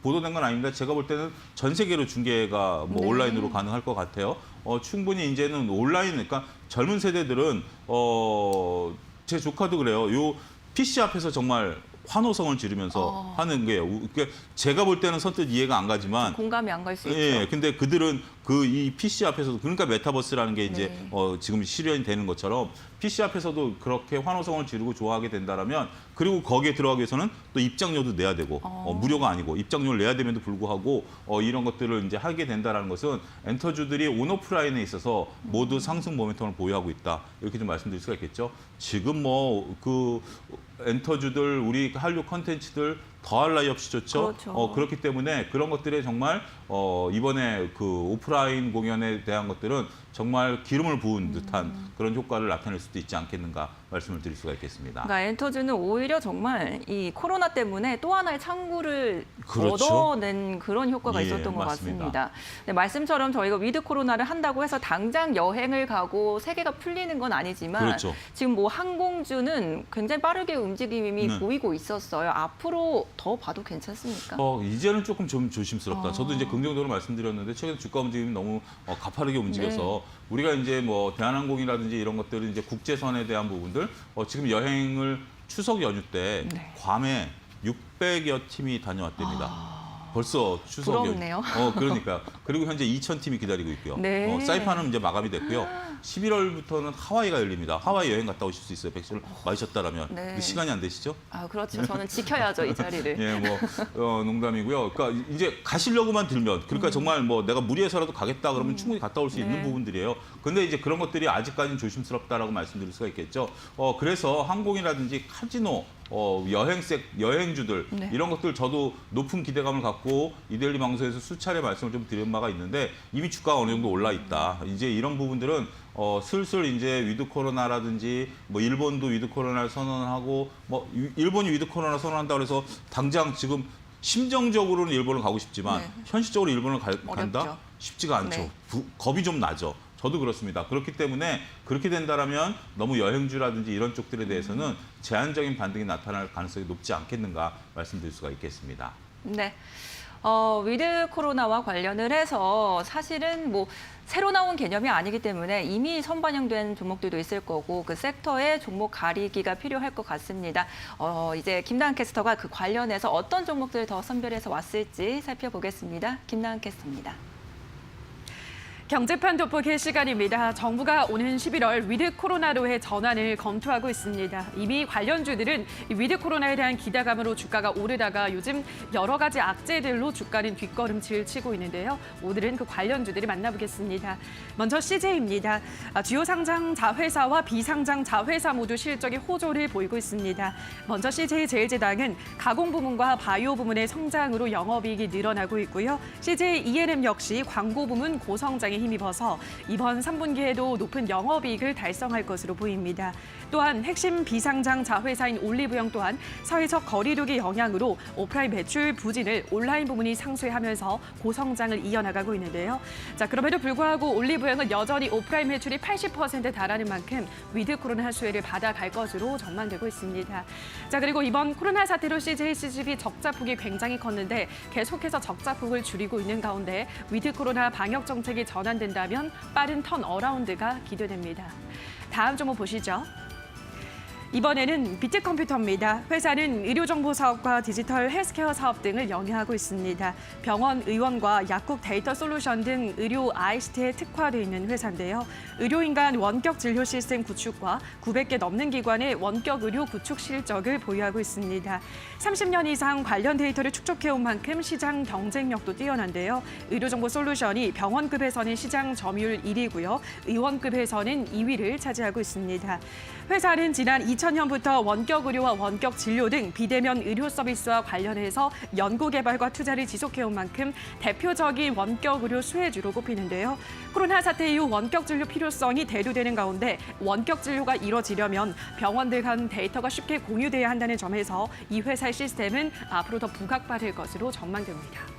보도된 건 아닙니다. 제가 볼 때는 전 세계로 중계가 뭐 네. 온라인으로 가능할 것 같아요. 충분히 이제는 온라인 그러니까 젊은 세대들은 제 조카도 그래요. 요 PC 앞에서 정말 환호성을 지르면서 하는 게 그러니까 제가 볼 때는 선뜻 이해가 안 가지만 공감이 안 갈 수 있죠. 예, 근데 그들은 그 이 PC 앞에서도 그러니까 메타버스라는 게 이제 네. 지금 실현이 되는 것처럼 PC 앞에서도 그렇게 환호성을 지르고 좋아하게 된다라면 그리고 거기에 들어가기 위해서는 또 입장료도 내야 되고 무료가 아니고 입장료를 내야 됨에도 불구하고 이런 것들을 이제 하게 된다라는 것은 엔터주들이 온오프라인에 있어서 모두 상승 모멘텀을 보유하고 있다. 이렇게 좀 말씀드릴 수가 있겠죠. 지금 뭐 그 엔터주들 우리 한류 컨텐츠들 더할 나위 없이 좋죠. 그렇죠. 그렇기 때문에 그런 것들에 정말 이번에 그 오프라인 공연에 대한 것들은 정말 기름을 부은 듯한 그런 효과를 나타낼 수도 있지 않겠는가 말씀을 드릴 수가 있겠습니다. 그러니까 엔터주는 오히려 정말 이 코로나 때문에 또 하나의 창구를 그렇죠. 얻어낸 그런 효과가 예, 있었던 것 맞습니다. 같습니다. 네, 말씀처럼 저희가 위드 코로나를 한다고 해서 당장 여행을 가고 세계가 풀리는 건 아니지만 그렇죠. 지금 뭐 항공주는 굉장히 빠르게 움직임이 네. 보이고 있었어요. 앞으로 더 봐도 괜찮습니까? 이제는 조금 좀 조심스럽다. 저도 이제 긍정적으로 말씀드렸는데 최근 주가 움직임이 너무 가파르게 움직여서 우리가 이제 뭐 대한항공이라든지 이런 것들은 이제 국제선에 대한 부분들 지금 여행을 추석 연휴 때 네. 괌에 600여 팀이 다녀왔답니다. 벌써 추석 부럽네요. 그러니까 그리고 현재 2,000팀이 기다리고 있고요. 네. 사이판은 이제 마감이 됐고요. 11월부터는 하와이가 열립니다. 하와이 여행 갔다 오실 수 있어요. 백신을 맞으셨다라면. 네. 근데 시간이 안 되시죠? 아, 그렇죠. 저는 지켜야죠, 이 자리를. 예, 뭐 농담이고요. 그러니까 이제 가시려고만 들면, 그러니까 정말 뭐 내가 무리해서라도 가겠다 그러면 충분히 갔다 올 수 있는 네. 부분들이에요. 근데 이제 그런 것들이 아직까지는 조심스럽다라고 말씀드릴 수가 있겠죠. 그래서 항공이라든지 카지노, 여행주들 네. 이런 것들 저도 높은 기대감을 갖고 이데일리 방송에서 수차례 말씀을 좀 드린 바가 있는데 이미 주가가 어느 정도 올라 있다. 이제 이런 부분들은 슬슬 이제 위드 코로나라든지 뭐 일본도 위드 코로나를 선언하고 뭐 일본이 위드 코로나 선언한다고 해서 당장 지금 심정적으로는 일본을 가고 싶지만 네. 현실적으로 일본을 간다? 어렵죠. 쉽지가 않죠. 네. 겁이 좀 나죠. 저도 그렇습니다. 그렇기 때문에 그렇게 된다라면 너무 여행주라든지 이런 쪽들에 대해서는 제한적인 반등이 나타날 가능성이 높지 않겠는가 말씀드릴 수가 있겠습니다. 네. 위드 코로나와 관련을 해서 사실은 뭐 새로 나온 개념이 아니기 때문에 이미 선반영된 종목들도 있을 거고 그 섹터의 종목 가리기가 필요할 것 같습니다. 이제 김나은 캐스터가 그 관련해서 어떤 종목들을 더 선별해서 왔을지 살펴보겠습니다. 김나은 캐스터입니다. 경제판 돋보기 시간입니다. 정부가 오는 11월 위드 코로나로의 전환을 검토하고 있습니다. 이미 관련주들은 위드 코로나에 대한 기대감으로 주가가 오르다가 요즘 여러 가지 악재들로 주가는 뒷걸음질 치고 있는데요. 오늘은 그 관련주들을 만나보겠습니다. 먼저 CJ입니다. 주요 상장 자회사와 비상장 자회사 모두 실적이 호조를 보이고 있습니다. 먼저 CJ제일제당은 가공 부문과 바이오 부문의 성장으로 영업이익이 늘어나고 있고요. CJ E&M 역시 광고 부문 고성장에 힘입어서 이번 3분기에도 높은 영업이익을 달성할 것으로 보입니다. 또한 핵심 비상장 자회사인 올리브영 또한 사회적 거리두기 영향으로 오프라인 매출 부진을 온라인 부문이 상쇄하면서 고성장을 이어나가고 있는데요. 자, 그럼에도 불구하고 올리브영은 여전히 오프라인 매출이 80%에 달하는 만큼 위드 코로나 수혜를 받아갈 것으로 전망되고 있습니다. 자, 그리고 이번 코로나 사태로 CJCGV 적자폭이 굉장히 컸는데 계속해서 적자폭을 줄이고 있는 가운데 위드 코로나 방역 정책이 전환된다면 빠른 턴어라운드가 기대됩니다. 다음 종목 보시죠. 이번에는 비트컴퓨터입니다. 회사는 의료정보 사업과 디지털 헬스케어 사업 등을 영위하고 있습니다. 병원, 의원과 약국 데이터 솔루션 등 의료 ICT에 특화되어 있는 회사인데요. 의료인 간 원격 진료 시스템 구축과 900개 넘는 기관의 원격 의료 구축 실적을 보유하고 있습니다. 30년 이상 관련 데이터를 축적해온 만큼 시장 경쟁력도 뛰어난데요. 의료정보 솔루션이 병원급에서는 시장 점유율 1위고요. 의원급에서는 2위를 차지하고 있습니다. 회사는 지난 2000년부터 원격 의료와 원격 진료 등 비대면 의료 서비스와 관련해서 연구개발과 투자를 지속해온 만큼 대표적인 원격 의료 수혜주로 꼽히는데요. 코로나 사태 이후 원격 진료 필요성이 대두되는 가운데 원격 진료가 이뤄지려면 병원들 간 데이터가 쉽게 공유돼야 한다는 점에서 이 회사의 시스템은 앞으로 더 부각받을 것으로 전망됩니다.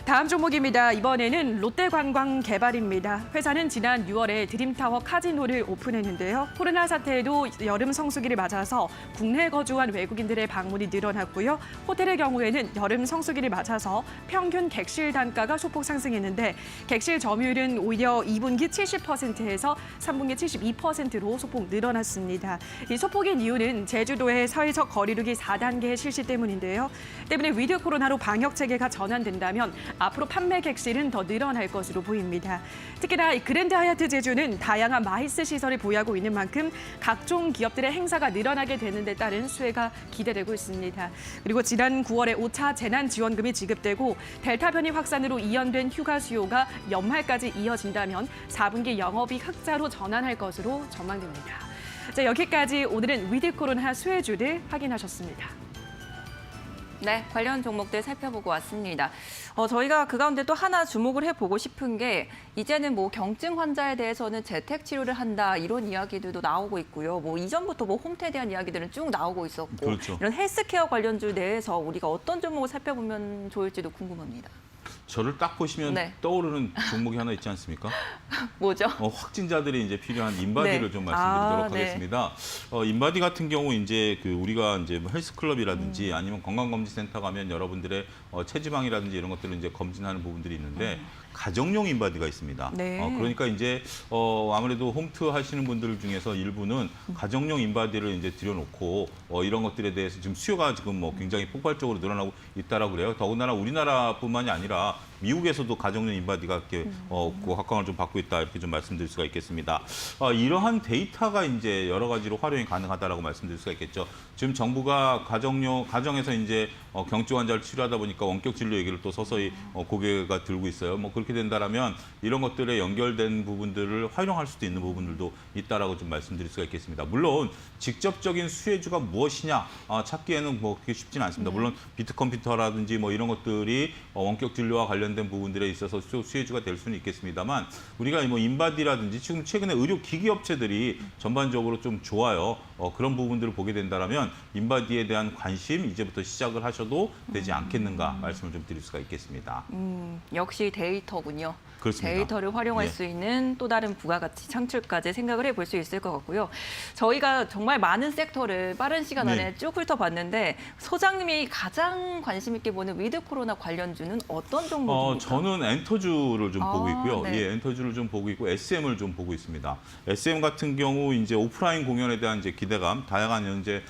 다음 종목입니다. 이번에는 롯데관광개발입니다. 회사는 지난 6월에 드림타워 카지노를 오픈했는데요. 코로나 사태에도 여름 성수기를 맞아서 국내에 거주한 외국인들의 방문이 늘어났고요. 호텔의 경우에는 여름 성수기를 맞아서 평균 객실 단가가 소폭 상승했는데 객실 점유율은 오히려 2분기 70%에서 3분기 72%로 소폭 늘어났습니다. 이 소폭인 이유는 제주도의 사회적 거리두기 4단계 실시 때문인데요. 때문에 위드 코로나로 방역 체계가 전환된다면 앞으로 판매 객실은 더 늘어날 것으로 보입니다. 특히나 이 그랜드 하얏트 제주는 다양한 마이스 시설을 보유하고 있는 만큼 각종 기업들의 행사가 늘어나게 되는 데 따른 수혜가 기대되고 있습니다. 그리고 지난 9월에 5차 재난지원금이 지급되고 델타 변이 확산으로 이연된 휴가 수요가 연말까지 이어진다면 4분기 영업이익 흑자로 전환할 것으로 전망됩니다. 자, 여기까지 오늘은 위드 코로나 수혜주를 확인하셨습니다. 네, 관련 종목들 살펴보고 왔습니다. 저희가 그 가운데 또 하나 주목을 해보고 싶은 게 이제는 뭐 경증 환자에 대해서는 재택 치료를 한다 이런 이야기들도 나오고 있고요. 뭐 이전부터 뭐 홈트에 대한 이야기들은 쭉 나오고 있었고 그렇죠. 이런 헬스케어 관련주 내에서 우리가 어떤 종목을 살펴보면 좋을지도 궁금합니다. 저를 딱 보시면 네. 떠오르는 종목이 하나 있지 않습니까? 뭐죠? 확진자들이 이제 필요한 인바디를 네. 좀 말씀드리도록 네. 하겠습니다. 인바디 같은 경우 이제 우리가 이제 뭐 헬스클럽이라든지 아니면 건강검진센터 가면 여러분들의 체지방이라든지 이런 것들을 이제 검진하는 부분들이 있는데 가정용 인바디가 있습니다. 네. 그러니까 이제 아무래도 홈트 하시는 분들 중에서 일부는 가정용 인바디를 이제 들여놓고 이런 것들에 대해서 지금 수요가 지금 뭐 굉장히 폭발적으로 늘어나고 있다라고 그래요. 더군다나 우리나라뿐만이 아니라 미국에서도 가정용 인바디가 이렇게 그 각광을 좀 받고 있다 이렇게 좀 말씀드릴 수가 있겠습니다. 이러한 데이터가 이제 여러 가지로 활용이 가능하다라고 말씀드릴 수가 있겠죠. 지금 정부가 가정에서 이제 경증 환자를 치료하다 보니까 원격 진료 얘기를 또 서서히 고개가 들고 있어요. 뭐 그렇게 된다라면 이런 것들에 연결된 부분들을 활용할 수도 있는 부분들도 있다라고 좀 말씀드릴 수가 있겠습니다. 물론 직접적인 수혜주가 무엇이냐 찾기에는 뭐 그렇게 쉽지는 않습니다. 물론 비트컴퓨터라든지 뭐 이런 것들이 원격 진료와 관련된 부분들에 있어서 수혜주가 될 수는 있겠습니다만 우리가 뭐 인바디라든지 지금 최근에 의료 기기 업체들이 전반적으로 좀 좋아요. 그런 부분들을 보게 된다라면 인바디에 대한 관심 이제부터 시작을 하셔도 되지 않겠는가 말씀을 좀 드릴 수가 있겠습니다. 역시 데이터군요. 그렇습니다. 데이터를 활용할 예. 수 있는 또 다른 부가가치 창출까지 생각을 해볼 수 있을 것 같고요. 저희가 정말 많은 섹터를 빠른 시간 안에 네. 쭉 훑어봤는데 소장님이 가장 관심 있게 보는 위드 코로나 관련주는 어떤 종목입니까? 저는 엔터주를 좀 보고 있고요. 네. 예, 엔터주를 좀 보고 있고 SM을 좀 보고 있습니다. SM 같은 경우 이제 오프라인 공연에 대한 이제 기대감, 다양한 현재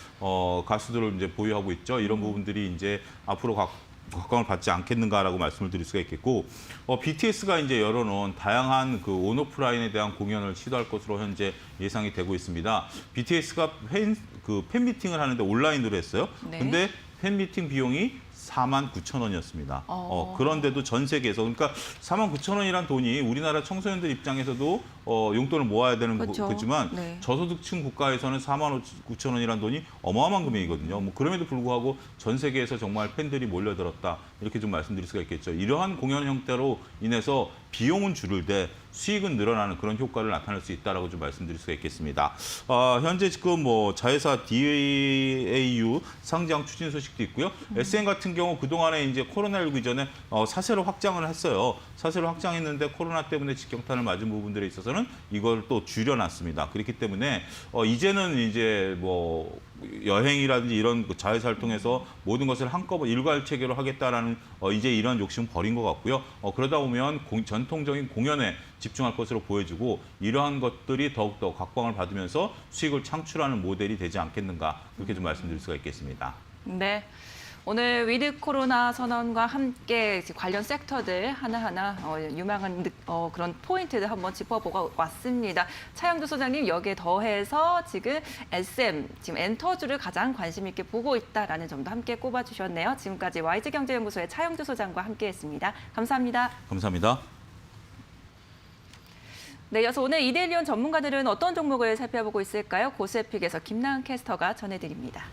가수들을 이제 보유하고 있죠. 이런 부분들이 이제 앞으로 각광을 받지 않겠는가라고 말씀을 드릴 수가 있겠고, BTS가 이제 열어놓은 다양한 그 온오프라인에 대한 공연을 시도할 것으로 현재 예상이 되고 있습니다. BTS가 팬미팅을 하는데 온라인으로 했어요. 네. 근데 팬미팅 비용이 49,000원이었습니다. 그런데도 전 세계에서 그러니까 49,000원이란 돈이 우리나라 청소년들 입장에서도 용돈을 모아야 되는 그렇죠. 거지만 네. 저소득층 국가에서는 49,000원이란 돈이 어마어마한 금액이거든요. 뭐 그럼에도 불구하고 전 세계에서 정말 팬들이 몰려들었다 이렇게 좀 말씀드릴 수가 있겠죠. 이러한 공연 형태로 인해서 비용은 줄을 수익은 늘어나는 그런 효과를 나타낼 수 있다라고 좀 말씀드릴 수가 있겠습니다. 현재 지금 뭐 자회사 DAU 상장 추진 소식도 있고요. SM 같은 경우 그동안에 이제 코로나19 이전에 사세로 확장을 했어요. 사세로 확장했는데 코로나 때문에 직격탄을 맞은 부분들에 있어서는 이걸 또 줄여놨습니다. 그렇기 때문에 이제는 이제 뭐 여행이라든지 이런 자회사를 통해서 모든 것을 한꺼번에 일괄 체계로 하겠다라는 이제 이런 욕심은 버린 것 같고요. 그러다 보면 전통적인 공연에 집중할 것으로 보여지고 이러한 것들이 더욱더 각광을 받으면서 수익을 창출하는 모델이 되지 않겠는가 그렇게 좀 말씀드릴 수가 있겠습니다. 네. 오늘 위드 코로나 선언과 함께 관련 섹터들 하나하나 유망한 그런 포인트들 한번 짚어보고 왔습니다. 차영두 소장님 여기에 더해서 지금 SM, 지금 엔터주를 가장 관심 있게 보고 있다라는 점도 함께 꼽아주셨네요. 지금까지 YG경제연구소의 차영두 소장과 함께했습니다. 감사합니다. 감사합니다. 네, 이어서 오늘 이데일리온 전문가들은 어떤 종목을 살펴보고 있을까요? 고스에픽에서 김나은 캐스터가 전해드립니다.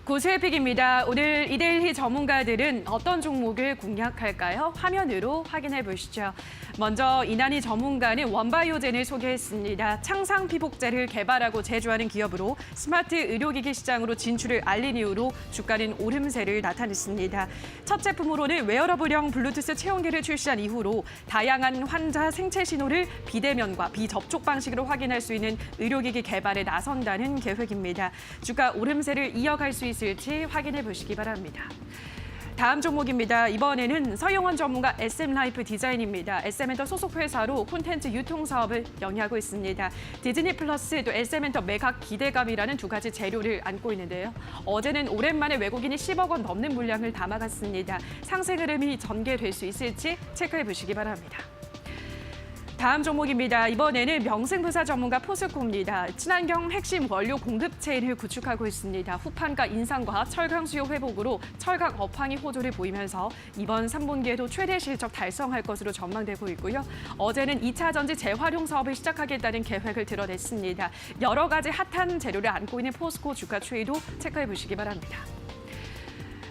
고스에픽입니다. 오늘 이데일리 전문가들은 어떤 종목을 공략할까요? 화면으로 확인해 보시죠. 먼저 이난희 전문가는 원바이오젠을 소개했습니다. 창상 피복제를 개발하고 제조하는 기업으로 스마트 의료기기 시장으로 진출을 알린 이후로 주가는 오름세를 나타냈습니다. 첫 제품으로는 웨어러블형 블루투스 체온계를 출시한 이후로 다양한 환자 생체 신호를 비대면과 비접촉 방식으로 확인할 수 있는 의료기기 개발에 나선다는 계획입니다. 주가 오름세를 이어갈 수 있을지 확인해 보시기 바랍니다. 다음 종목입니다. 이번에는 서영원 전문가 SM라이프 디자인입니다. SM엔터 소속 회사로 콘텐츠 유통 사업을 영위하고 있습니다. 디즈니 플러스 또 SM엔터 매각 기대감이라는 두 가지 재료를 안고 있는데요. 어제는 오랜만에 외국인이 10억 원 넘는 물량을 담아갔습니다. 상승 흐름이 전개될 수 있을지 체크해 보시기 바랍니다. 다음 종목입니다. 이번에는 명승부사 전문가 포스코입니다. 친환경 핵심 원료 공급 체인을 구축하고 있습니다. 후판가 인상과 철강 수요 회복으로 철강 업황이 호조를 보이면서 이번 3분기에도 최대 실적 달성할 것으로 전망되고 있고요. 어제는 2차 전지 재활용 사업을 시작하겠다는 계획을 드러냈습니다. 여러 가지 핫한 재료를 안고 있는 포스코 주가 추이도 체크해 보시기 바랍니다.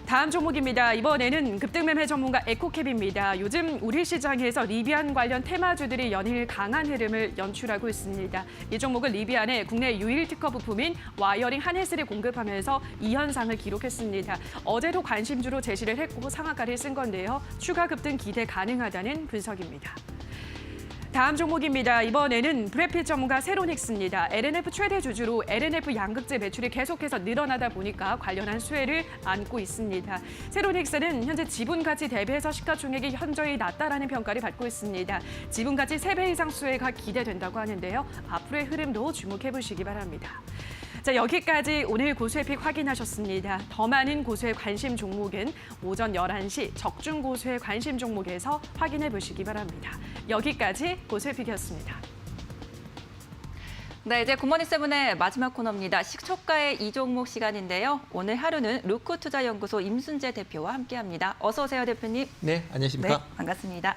다음 종목입니다. 이번에는 급등매매 전문가 에코캡입니다. 요즘 우리 시장에서 리비안 관련 테마주들이 연일 강한 흐름을 연출하고 있습니다. 이 종목은 리비안의 국내 유일 특허 부품인 와이어링 하네스를 공급하면서 이 현상을 기록했습니다. 어제도 관심주로 제시를 했고 상한가를 쓴 건데요. 추가 급등 기대 가능하다는 분석입니다. 다음 종목입니다. 이번에는 브래핏 전문가 세로닉스입니다. LNF 최대 주주로 LNF 양극재 매출이 계속해서 늘어나다 보니까 관련한 수혜를 안고 있습니다. 세로닉스는 현재 지분 가치 대비해서 시가총액이 현저히 낮다라는 평가를 받고 있습니다. 지분 가치 3배 이상 수혜가 기대된다고 하는데요. 앞으로의 흐름도 주목해 보시기 바랍니다. 자, 여기까지 오늘 고수의픽 확인하셨습니다. 더 많은 고수의 관심 종목은 오전 11시 적중 고수의 관심 종목에서 확인해 보시기 바랍니다. 여기까지 고수의픽이었습니다. 네, 이제 굿모닝 세븐의 마지막 코너입니다. 시초가의 이종목 시간인데요. 오늘 하루는 루크투자연구소 임순재 대표와 함께합니다. 어서 오세요, 대표님. 네, 안녕하십니까? 네, 반갑습니다.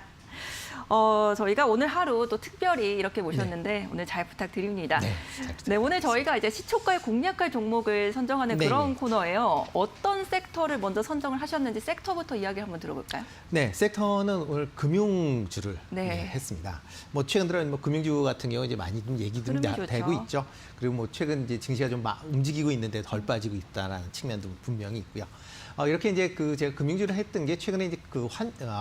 저희가 오늘 하루 또 특별히 이렇게 모셨는데 오늘 잘 부탁드립니다. 네, 잘 부탁드립니다. 네, 오늘 저희가 이제 시초가에 공략할 종목을 선정하는 네, 그런 네. 코너예요. 어떤 섹터를 먼저 선정을 하셨는지 섹터부터 이야기 한번 들어볼까요? 네, 섹터는 오늘 금융주를 네. 했습니다. 뭐 최근 들어 뭐 금융주 같은 경우 이제 많이 좀 얘기 좀 흐름이 좋죠. 되고 있죠. 그리고 뭐 최근 이제 증시가 좀 움직이고 있는데 덜 빠지고 있다라는 측면도 분명히 있고요. 이렇게 이제 제가 금융주를 했던 게 최근에 이제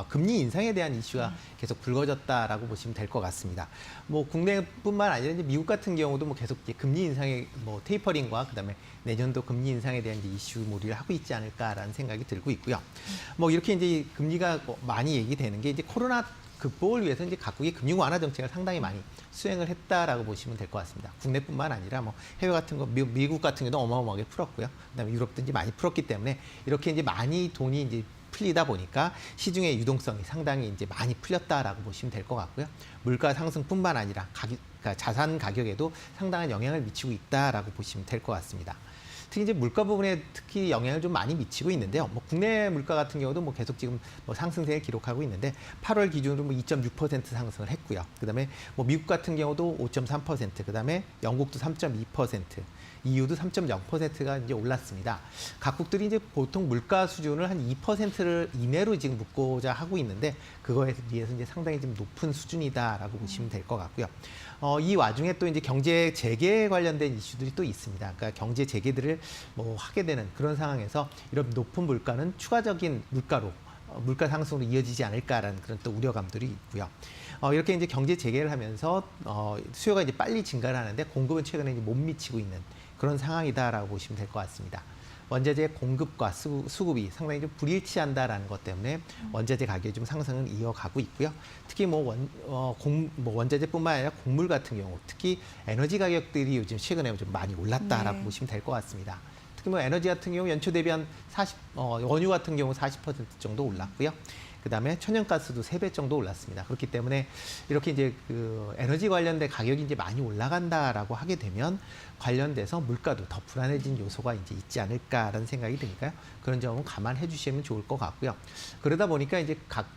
금리 인상에 대한 이슈가 계속 불거졌다라고 보시면 될 것 같습니다. 뭐 국내뿐만 아니라 이제 미국 같은 경우도 뭐 계속 이제 금리 인상의 뭐 테이퍼링과 그다음에 내년도 금리 인상에 대한 이제 이슈몰이를 하고 있지 않을까라는 생각이 들고 있고요. 뭐 이렇게 이제 금리가 많이 얘기되는 게 이제 코로나 극복을 위해서 이제 각국이 금융 완화 정책을 상당히 많이 수행을 했다라고 보시면 될 것 같습니다. 국내뿐만 아니라 뭐 해외 같은 거, 미국 같은 경우도 어마어마하게 풀었고요. 그다음에 유럽도 이제 많이 풀었기 때문에 이렇게 이제 많이 돈이 이제 풀리다 보니까 시중의 유동성이 상당히 이제 많이 풀렸다라고 보시면 될 것 같고요. 물가 상승뿐만 아니라 그러니까 자산 가격에도 상당한 영향을 미치고 있다라고 보시면 될 것 같습니다. 특히 이제 물가 부분에 특히 영향을 좀 많이 미치고 있는데요. 뭐 국내 물가 같은 경우도 뭐 계속 지금 뭐 상승세를 기록하고 있는데 8월 기준으로 뭐 2.6% 상승을 했고요. 그다음에 뭐 미국 같은 경우도 5.3%, 그다음에 영국도 3.2%, EU도 3.0%가 이제 올랐습니다. 각국들이 이제 보통 물가 수준을 한 2%를 이내로 지금 묶고자 하고 있는데 그거에 비해서 이제 상당히 좀 높은 수준이다라고 보시면 될 것 같고요. 이 와중에 또 이제 경제 재개 관련된 이슈들이 또 있습니다. 그러니까 경제 재개들을 뭐 하게 되는 그런 상황에서 이런 높은 물가는 추가적인 물가로 물가 상승으로 이어지지 않을까라는 그런 또 우려감들이 있고요. 이렇게 이제 경제 재개를 하면서 수요가 이제 빨리 증가를 하는데 공급은 최근에 이제 못 미치고 있는 그런 상황이다라고 보시면 될 것 같습니다. 원자재 공급과 수급이 상당히 좀 불일치한다라는 것 때문에 원자재 가격이 좀 상승을 이어가고 있고요. 특히 뭐 원자재뿐만 아니라 곡물 같은 경우, 특히 에너지 가격들이 요즘 최근에 좀 많이 올랐다라고 보시면 될 것 같습니다. 특히 뭐 에너지 같은 경우 연초 대비 한 원유 같은 경우 40% 정도 올랐고요. 그다음에 천연가스도 3배 정도 올랐습니다. 그렇기 때문에 이렇게 이제 그 에너지 관련된 가격이 이제 많이 올라간다라고 하게 되면 관련돼서 물가도 더 불안해진 요소가 이제 있지 않을까라는 생각이 드니까요. 그런 점은 감안해 주시면 좋을 것 같고요. 그러다 보니까 이제 각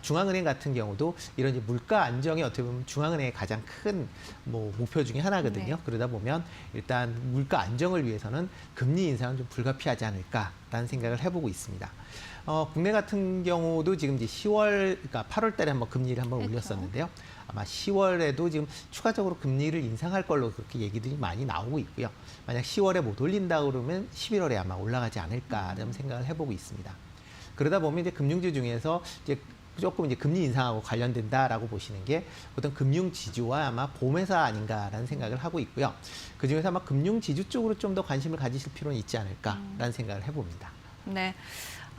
중앙은행 같은 경우도 이런 이제 물가 안정이 어떻게 보면 중앙은행의 가장 큰 뭐 목표 중에 하나거든요. 네. 그러다 보면 일단 물가 안정을 위해서는 금리 인상은 좀 불가피하지 않을까라는 생각을 해보고 있습니다. 국내 같은 경우도 지금 이제 10월, 그러니까 8월 달에 한번 금리를 한번 올렸었는데요. 아마 10월에도 지금 추가적으로 금리를 인상할 걸로 그렇게 얘기들이 많이 나오고 있고요. 만약 10월에 못 올린다 그러면 11월에 아마 올라가지 않을까라는 생각을 해보고 있습니다. 그러다 보면 이제 금융주 중에서 이제 조금 이제 금리 인상하고 관련된다라고 보시는 게 어떤 금융 지주와 아마 보험회사 아닌가라는 생각을 하고 있고요. 그 중에서 아마 금융 지주 쪽으로 좀 더 관심을 가지실 필요는 있지 않을까라는 생각을 해봅니다. 네.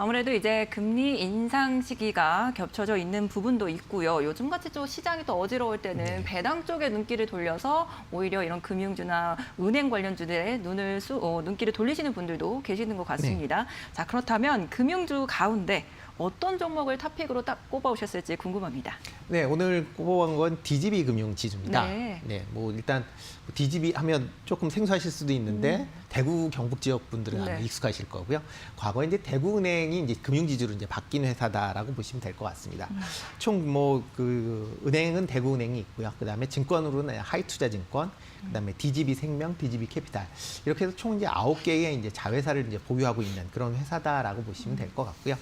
아무래도 이제 금리 인상 시기가 겹쳐져 있는 부분도 있고요. 요즘같이 또 시장이 또 어지러울 때는 배당 쪽에 눈길을 돌려서 오히려 이런 금융주나 은행 관련주들의 눈길을 돌리시는 분들도 계시는 것 같습니다. 자, 그렇다면 금융주 가운데 어떤 종목을 탑픽으로 딱 꼽아오셨을지 궁금합니다. 네, 오늘 꼽아온 건 DGB 금융지주입니다. 네. 뭐 일단 DGB 하면 조금 생소하실 수도 있는데 대구 경북 지역 분들은 아마 네. 익숙하실 거고요. 과거에 이제 대구은행이 이제 금융지주로 이제 바뀐 회사다라고 보시면 될 것 같습니다. 총 뭐 그 은행은 대구은행이 있고요. 그다음에 증권으로는 하이투자증권, 그다음에 DGB 생명, DGB 캐피탈 이렇게 해서 총 이제 9개의 이제 자회사를 이제 보유하고 있는 그런 회사다라고 보시면 될 것 같고요.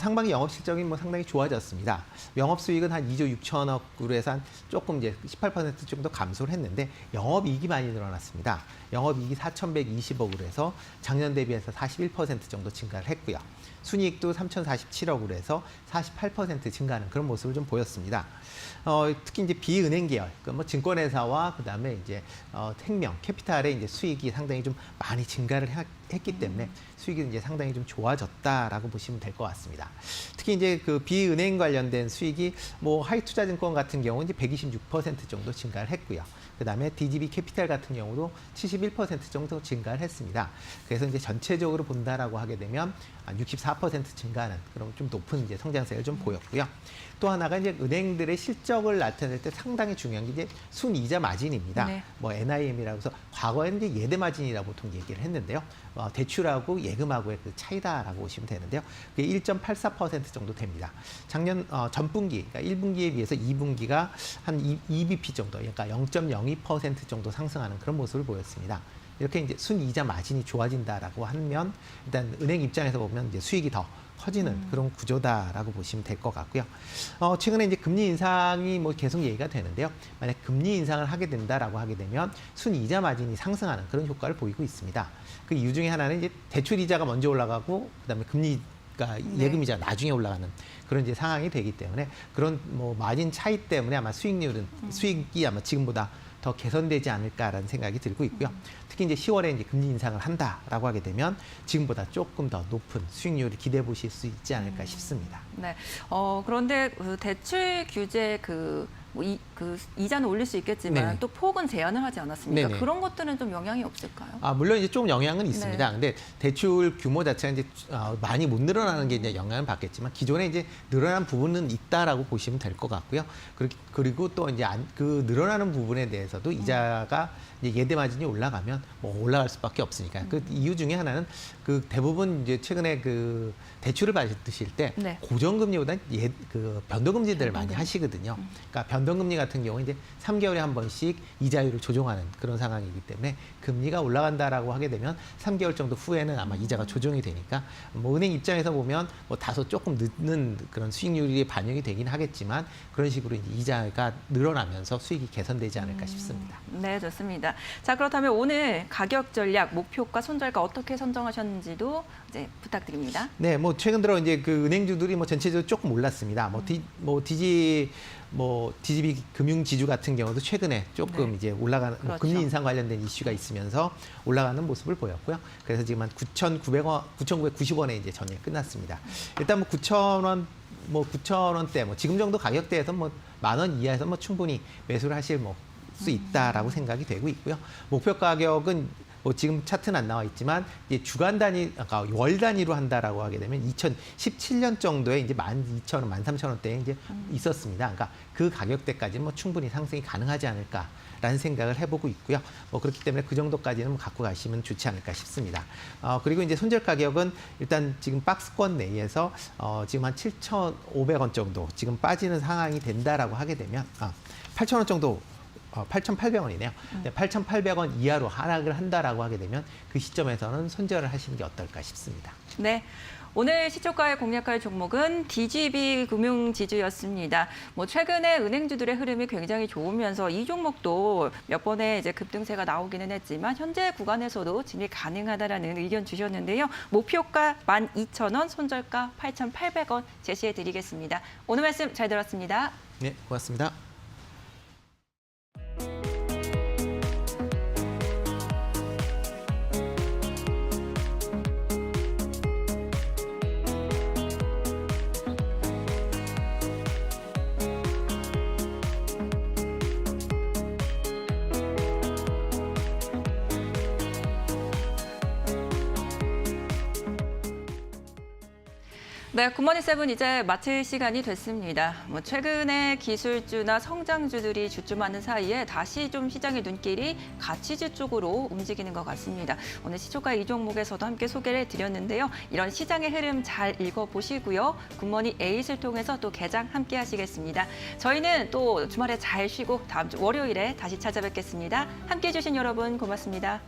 상반기 영업 실적이 뭐 상당히 좋아졌습니다. 영업 수익은 한 2조 6천억으로 해서 한 조금 이제 18% 정도 감소를 했는데 영업 이익이 많이 늘어났습니다. 영업 이익이 4,120억으로 해서 작년 대비해서 41% 정도 증가를 했고요. 순이익도 3,047억으로 해서 48% 증가하는 그런 모습을 좀 보였습니다. 특히 이제 비은행 계열, 뭐 증권회사와 그다음에 이제 생명, 캐피탈의 이제 수익이 상당히 좀 많이 증가를 했기 때문에 수익이 이제 상당히 좀 좋아졌다라고 보시면 될 것 같습니다. 특히 이제 그 비은행 관련된 수익이 뭐 하이투자증권 같은 경우는 이제 126% 정도 증가를 했고요. 그다음에 DGB 캐피탈 같은 경우도 71% 정도 증가를 했습니다. 그래서 이제 전체적으로 본다라고 하게 되면 64% 증가하는 그런 좀 높은 이제 성장세를 좀 보였고요. 또 하나가 이제 은행들의 실적을 나타낼 때 상당히 중요한 게 이제 순이자 마진입니다. 네. 뭐 NIM이라고 해서 과거에는 이제 예대 마진이라고 보통 얘기를 했는데요. 대출하고 예금하고의 그 차이다라고 보시면 되는데요. 그게 1.84% 정도 됩니다. 작년 전분기, 그러니까 1분기에 비해서 2분기가 한 2bp 정도, 그러니까 0.02% 정도 상승하는 그런 모습을 보였습니다. 이렇게 이제 순이자 마진이 좋아진다라고 하면 일단 은행 입장에서 보면 이제 수익이 더 커지는 그런 구조다라고 보시면 될 것 같고요. 최근에 이제 금리 인상이 뭐 계속 얘기가 되는데요. 만약 금리 인상을 하게 된다라고 하게 되면 순이자 마진이 상승하는 그런 효과를 보이고 있습니다. 그 이유 중에 하나는 이제 대출 이자가 먼저 올라가고 그다음에 금리가 예금 이자가 나중에 올라가는 그런 이제 상황이 되기 때문에 그런 뭐 마진 차이 때문에 아마 수익이 아마 지금보다 더 개선되지 않을까라는 생각이 들고 있고요. 특히 이제 10월에 이제 금리 인상을 한다라고 하게 되면 지금보다 조금 더 높은 수익률을 기대해 보실 수 있지 않을까 싶습니다. 네. 그런데 그 대출 규제 그 이자는 올릴 수 있겠지만 네네. 또 폭은 제한을 하지 않았습니까? 네네. 그런 것들은 좀 영향이 없을까요? 물론 이제 좀 영향은 있습니다. 네. 근데 대출 규모 자체가 이제 많이 못 늘어나는 게 이제 영향을 받겠지만 기존에 이제 늘어난 부분은 있다라고 보시면 될 것 같고요. 그리고 또 이제 그 늘어나는 부분에 대해서도 이자가 이제 예대 마진이 올라가면 뭐 올라갈 수밖에 없으니까 그 이유 중에 하나는 그 대부분 이제 최근에 그 대출을 받으실 때 네. 고정금리보다는 그 변동금리들을 많이 하시거든요. 그러니까 변동금리 같은 경우 이제 3개월에 한 번씩 이자율을 조정하는 그런 상황이기 때문에 금리가 올라간다라고 하게 되면 3개월 정도 후에는 아마 이자가 조정이 되니까 뭐 은행 입장에서 보면 뭐 다소 조금 늦는 그런 수익률이 반영이 되긴 하겠지만 그런 식으로 이제 이자가 늘어나면서 수익이 개선되지 않을까 싶습니다. 네, 좋습니다. 자, 그렇다면 오늘 가격 전략, 목표가, 손절가 어떻게 선정하셨는지도 이제 부탁드립니다. 네, 뭐 최근 들어 이제 그 은행주들이 뭐 전체적으로 조금 올랐습니다. DGB 금융지주 같은 경우도 최근에 조금 네. 이제 올라가는 그렇죠. 금리 인상 관련된 이슈가 있으면서 올라가는 모습을 보였고요. 그래서 지금 한 9,990원에 이제 전일 끝났습니다. 일단 뭐 9,000원대 지금 정도 가격대에서 뭐 10,000원 이하에서 뭐 충분히 매수를 하실 수 있다라고 생각이 되고 있고요. 목표 가격은 뭐 지금 차트는 안 나와 있지만 이제 주간 단위, 그러니까 월 단위로 한다라고 하게 되면 2017년 정도에 이제 12,000원, 13,000원대에 이제 있었습니다. 그러니까 그 가격대까지는 뭐 충분히 상승이 가능하지 않을까라는 생각을 해보고 있고요. 뭐 그렇기 때문에 그 정도까지는 뭐 갖고 가시면 좋지 않을까 싶습니다. 그리고 이제 손절 가격은 일단 지금 박스권 내에서 지금 한 7,500원 정도 지금 빠지는 상황이 된다라고 하게 되면 8,000원 정도 8,800원이네요. 8,800원 이하로 하락을 한다라고 하게 되면 그 시점에서는 손절을 하시는 게 어떨까 싶습니다. 네. 오늘 시초가에 공략할 종목은 DGB 금융지주였습니다. 뭐 최근에 은행주들의 흐름이 굉장히 좋으면서 이 종목도 몇 번의 이제 급등세가 나오기는 했지만 현재 구간에서도 진입 가능하다라는 의견 주셨는데요. 목표가 12,000원, 손절가 8,800원 제시해 드리겠습니다. 오늘 말씀 잘 들었습니다. 네, 고맙습니다. 네, 굿모닝 세븐 이제 마칠 시간이 됐습니다. 최근에 기술주나 성장주들이 주춤하는 사이에 다시 좀 시장의 눈길이 가치주 쪽으로 움직이는 것 같습니다. 오늘 시초가 이 종목에서도 함께 소개를 드렸는데요. 이런 시장의 흐름 잘 읽어보시고요. 굿모닝 에잇을 통해서 또 개장 함께 하시겠습니다. 저희는 또 주말에 잘 쉬고 다음 주 월요일에 다시 찾아뵙겠습니다. 함께해 주신 여러분 고맙습니다.